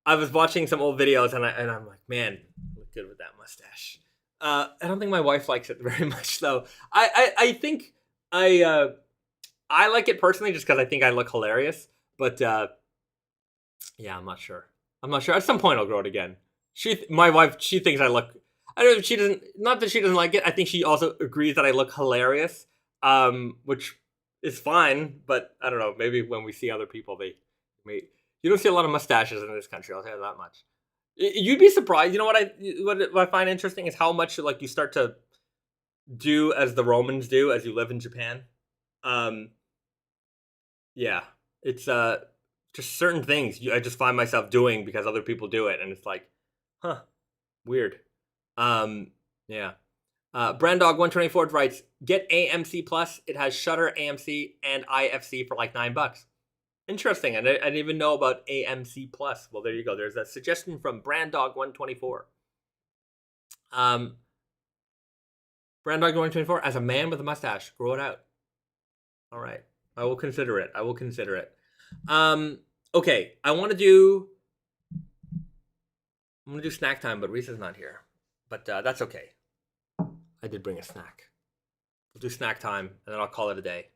I was watching some old videos and I'm like, man, I look good with that mustache. I don't think my wife likes it very much though. I think I like it personally just because I think I look hilarious. But yeah, I'm not sure. At some point I'll grow it again. My wife, she thinks I look, I don't know if she doesn't, not that she doesn't like it. I think she also agrees that I look hilarious, which is fine. But I don't know, maybe when we see other people, you don't see a lot of mustaches in this country. I'll tell you that much. You'd be surprised. You know what I find interesting is how much like you start to do as the Romans do as you live in Japan. Yeah, it's just certain things I just find myself doing because other people do it, and it's like, huh, weird. Yeah. Branddog124 writes, get AMC Plus. It has Shudder, AMC, and IFC for like $9. Interesting. I didn't even know about AMC Plus. Well, there you go. There's a suggestion from Branddog124. Branddog124, as a man with a mustache, grow it out. All right. I will consider it. Okay. I'm gonna do snack time, but Risa's not here. But that's okay. I did bring a snack. We'll do snack time, and then I'll call it a day.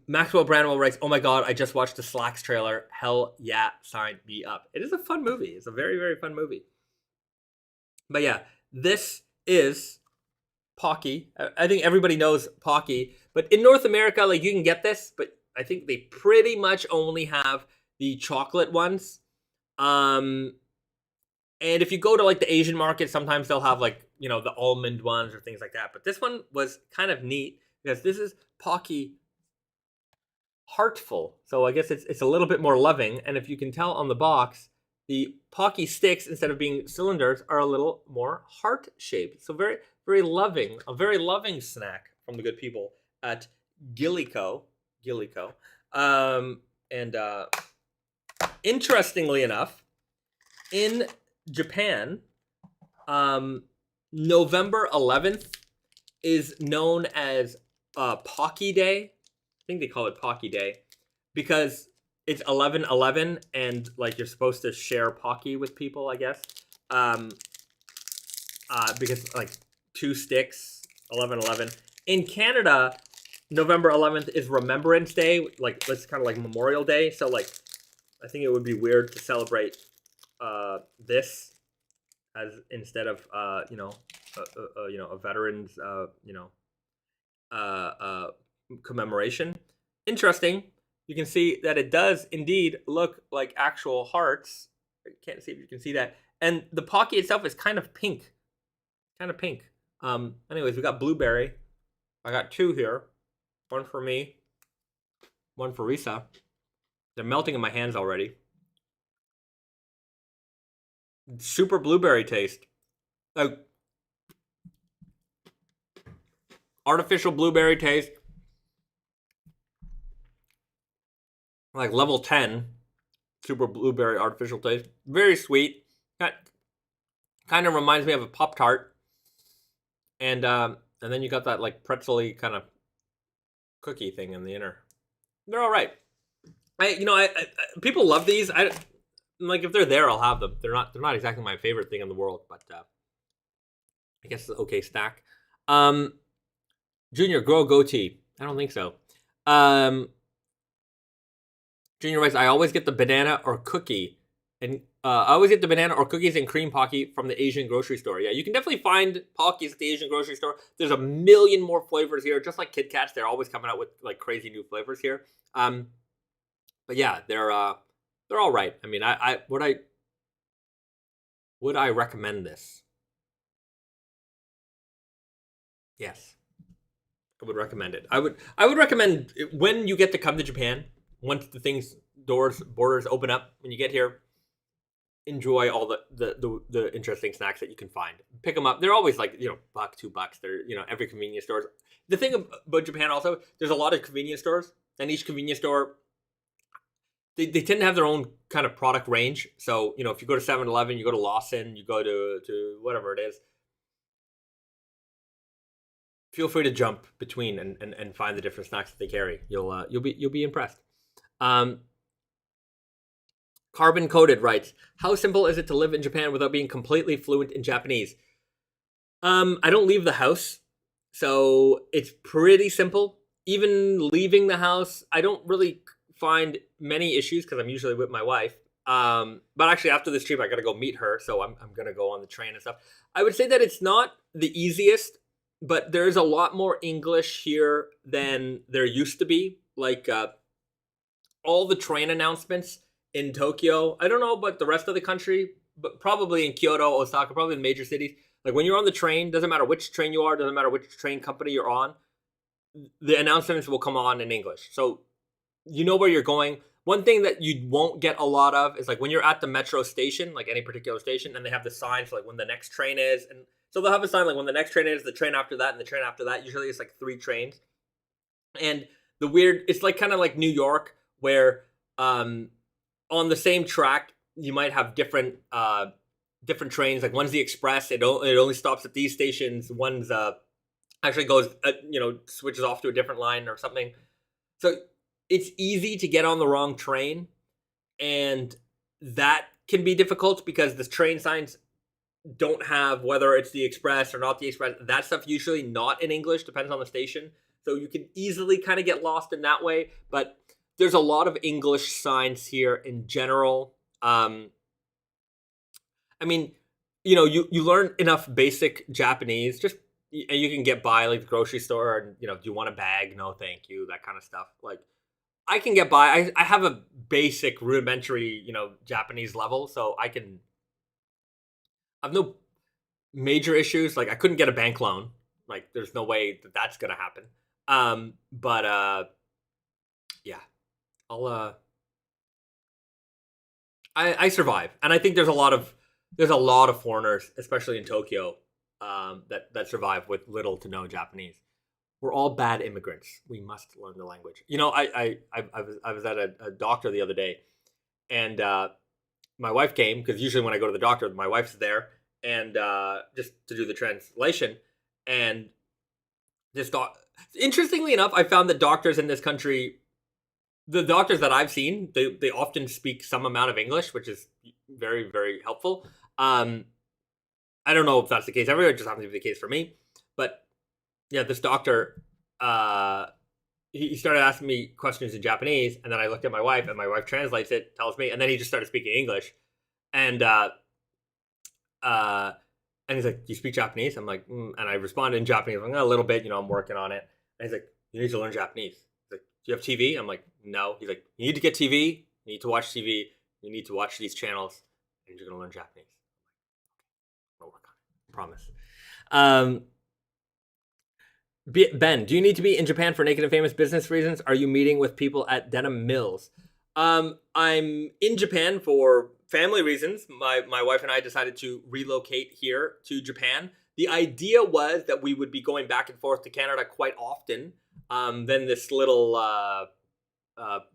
Maxwell Branwell writes, oh my god, I just watched the Slaxx trailer. Hell yeah, sign me up. It is a fun movie. It's a very, very fun movie. But yeah, this is Pocky. I think everybody knows Pocky. But in North America, like, you can get this, but I think they pretty much only have the chocolate ones. And if you go to like the Asian market, sometimes they'll have like, you know, the almond ones or things like that. But this one was kind of neat because this is Pocky Heartful. So I guess it's a little bit more loving. And if you can tell on the box, the Pocky sticks, instead of being cylinders, are a little more heart shaped. So very, very loving. A very loving snack from the good people at Gillico. interestingly enough, in Japan, November 11th is known as Pocky Day. I think they call it Pocky Day because it's 11/11 and like you're supposed to share Pocky with people, I guess. Because like 2 sticks, 11/11. In Canada, November 11th is Remembrance Day, like that's kind of like Memorial Day. So like, I think it would be weird to celebrate this as instead of a veterans commemoration. Interesting. You can see that it does indeed look like actual hearts. I can't see if you can see that. And the Pocky itself is kind of pink. Anyways, we got blueberry. I got 2 here. One for me. One for Risa. They're melting in my hands already. Super blueberry taste. Like artificial blueberry taste. Like level 10. Super blueberry artificial taste. Very sweet. Kind of reminds me of a Pop-Tart. And then you got that like pretzel-y kind of cookie thing in the inner. They're all right. I people love these. Like if they're there, I'll have them. They're not exactly my favorite thing in the world, but I guess it's an okay snack. Junior, grow a goatee. I don't think so. Junior writes, I always get the banana or cookie, and I always get the banana or cookies and cream Pocky from the Asian grocery store. Yeah, you can definitely find Pockies at the Asian grocery store. There's a million more flavors here, just like Kit Kats. They're always coming out with like crazy new flavors here. But yeah, they're all right. I mean, would I recommend this? Yes, I would recommend it. I would recommend it when you get to come to Japan. Once the borders open up, when you get here, enjoy all the interesting snacks that you can find. Pick them up. They're always like, $1, $2. They're, every convenience store. The thing about Japan also, there's a lot of convenience stores, and each convenience store, they tend to have their own kind of product range. So, if you go to 7-Eleven, you go to Lawson, you go to whatever it is, feel free to jump between and find the different snacks that they carry. You'll be impressed. Carbon Coded writes, how simple is it to live in Japan without being completely fluent in Japanese? I don't leave the house, so it's pretty simple. Even leaving the house, I don't really find many issues because I'm usually with my wife. But actually after this trip, I got to go meet her, so I'm going to go on the train and stuff. I would say that it's not the easiest, but there's a lot more English here than there used to be. Like all the train announcements in Tokyo, I don't know about the rest of the country, but probably in Kyoto, Osaka, probably the major cities. Like when you're on the train, doesn't matter which train you are, doesn't matter which train company you're on, the announcements will come on in English. So you know where you're going. One thing that you won't get a lot of is like when you're at the metro station, like any particular station, and they have the signs like when the next train is. And so they'll have a sign like when the next train is, the train after that, and the train after that. Usually it's like 3 trains. And it's like kind of like New York where on the same track, you might have different trains. Like one's the express; it only stops at these stations. One's actually goes, switches off to a different line or something. So it's easy to get on the wrong train, and that can be difficult because the train signs don't have whether it's the express or not the express. That stuff usually not in English, depends on the station. So you can easily kind of get lost in that way, but there's a lot of English signs here in general. I mean, you learn enough basic Japanese, just and you can get by like the grocery store and, do you want a bag? No, thank you. That kind of stuff. Like I can get by. I have a basic rudimentary, Japanese level. So I have no major issues. Like I couldn't get a bank loan. Like there's no way that that's going to happen. Yeah. I survive, and I think there's a lot of foreigners, especially in Tokyo, that survive with little to no Japanese. We're all bad immigrants. We must learn the language. I was at a doctor the other day, and my wife came, because usually when I go to the doctor, my wife's there, and just to do the translation. And this interestingly enough, I found that doctors in this country, the doctors that I've seen, they often speak some amount of English, which is very, very helpful. I don't know if that's the case everywhere. It just happens to be the case for me. But yeah, this doctor, he started asking me questions in Japanese, and then I looked at my wife, and my wife translates it, tells me, and then he just started speaking English. And he's like, "Do you speak Japanese?" I'm like, And I responded in Japanese. I'm like, a little bit, I'm working on it. And he's like, "You need to learn Japanese." He's like, "Do you have TV?" I'm like, "No." He's like, "You need to get TV. You need to watch TV. You need to watch these channels, and you're gonna learn Japanese." I'm like, "Okay, I'll work on it. Promise." Ben, do you need to be in Japan for Naked and Famous business reasons? Are you meeting with people at denim mills? I'm in Japan for family reasons. My wife and I decided to relocate here to Japan. The idea was that we would be going back and forth to Canada quite often. Then this little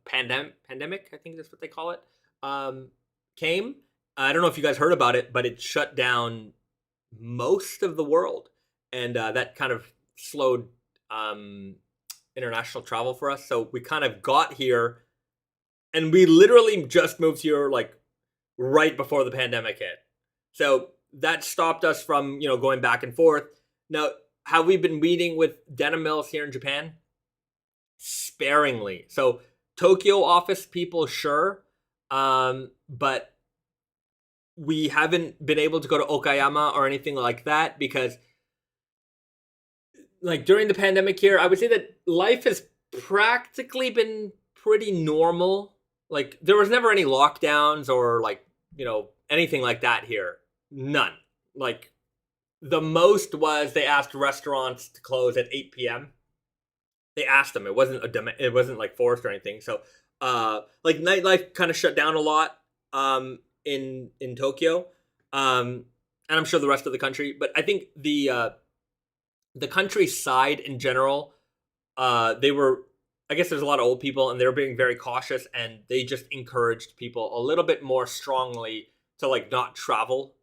pandemic, I think that's what they call it, came. I don't know if you guys heard about it, but it shut down most of the world, and that kind of slowed international travel for us. So we kind of got here, and we literally just moved here like right before the pandemic hit. So that stopped us from, going back and forth. Now, have we been meeting with denim mills here in Japan? Sparingly. So Tokyo office people, sure. But we haven't been able to go to Okayama or anything like that, because like during the pandemic here, I would say that life has practically been pretty normal. Like there was never any lockdowns or like, anything like that here. None. Like the most was they asked restaurants to close at 8 p.m. They asked them. It wasn't like forced or anything. So like nightlife kind of shut down a lot in Tokyo. And I'm sure the rest of the country, but I think the countryside in general, I guess there's a lot of old people, and they were being very cautious, and they just encouraged people a little bit more strongly to like not travel,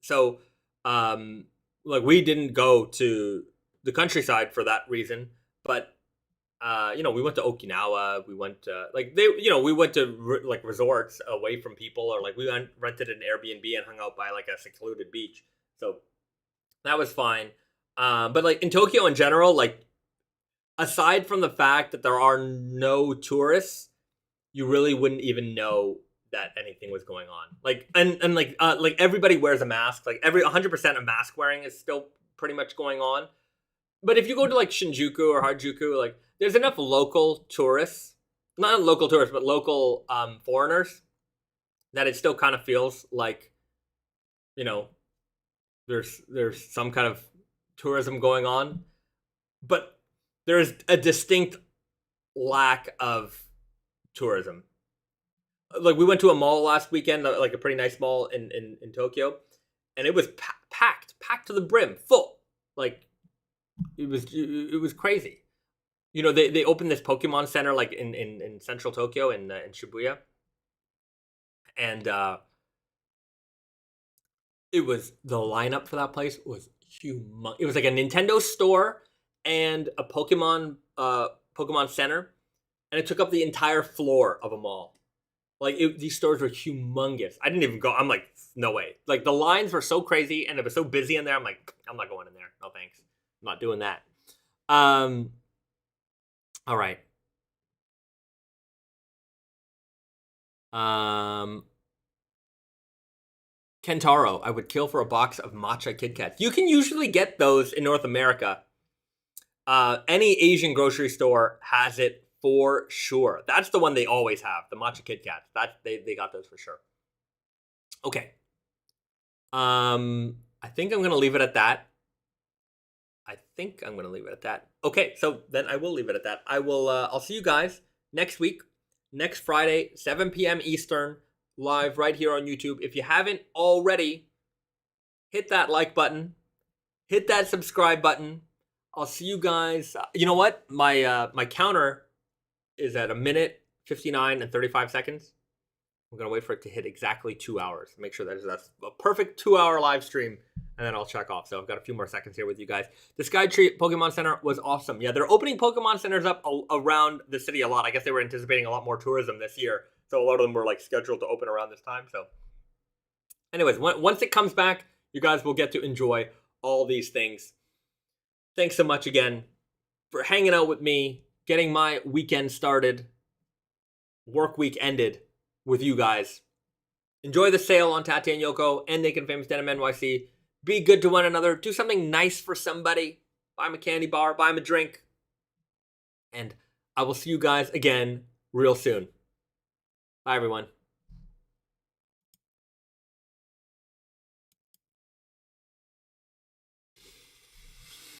So, like we didn't go to the countryside for that reason, but we went to Okinawa. We went we went to like resorts away from people, or like we rented an Airbnb and hung out by like a secluded beach. So that was fine. But like in Tokyo in general, like aside from the fact that there are no tourists, you really wouldn't even know that anything was going on. Like and like everybody wears a mask. Like 100% of mask wearing is still pretty much going on. But if you go to like Shinjuku or Harajuku, like there's enough local tourists, not local tourists, but local foreigners, that it still kind of feels like, there's some kind of tourism going on. But there's a distinct lack of tourism. Like we went to a mall last weekend, like a pretty nice mall in Tokyo, and it was packed to the brim, full. Like it was crazy. They opened this Pokemon Center like in central Tokyo in Shibuya, and it was the lineup for that place was humongous. It was like a Nintendo store and a Pokemon Center, and it took up the entire floor of a mall. Like these stores were humongous. I didn't even go. I'm like, no way. Like the lines were so crazy, and it was so busy in there. I'm like, I'm not going in there. No thanks. I'm not doing that. All right. Kentaro, I would kill for a box of matcha Kit Kats. You can usually get those in North America. Any Asian grocery store has it for sure. That's the one they always have, the matcha Kit Kats. They got those for sure. Okay. I think I'm gonna leave it at that. Okay, so then I will leave it at that. I'll see you guys next week, next Friday, 7 p.m. Eastern, live right here on YouTube. If you haven't already, hit that like button, hit that subscribe button. I'll see you guys. You know what? My counter is at 1 minute 59 and 35 seconds. I'm going to wait for it to hit exactly 2 hours. Make sure that's a perfect 2-hour live stream, and then I'll check off. So I've got a few more seconds here with you guys. The Skytree Pokemon Center was awesome. Yeah, they're opening Pokemon Centers up around the city a lot. I guess they were anticipating a lot more tourism this year, so a lot of them were like scheduled to open around this time. So anyways, once it comes back, you guys will get to enjoy all these things. Thanks so much again for hanging out with me, getting my weekend started, work week ended with you guys. Enjoy the sale on Tati and Yoko and Naked Famous Denim NYC. Be good to one another. Do something nice for somebody. Buy them a candy bar. Buy them a drink. And I will see you guys again real soon. Bye, everyone.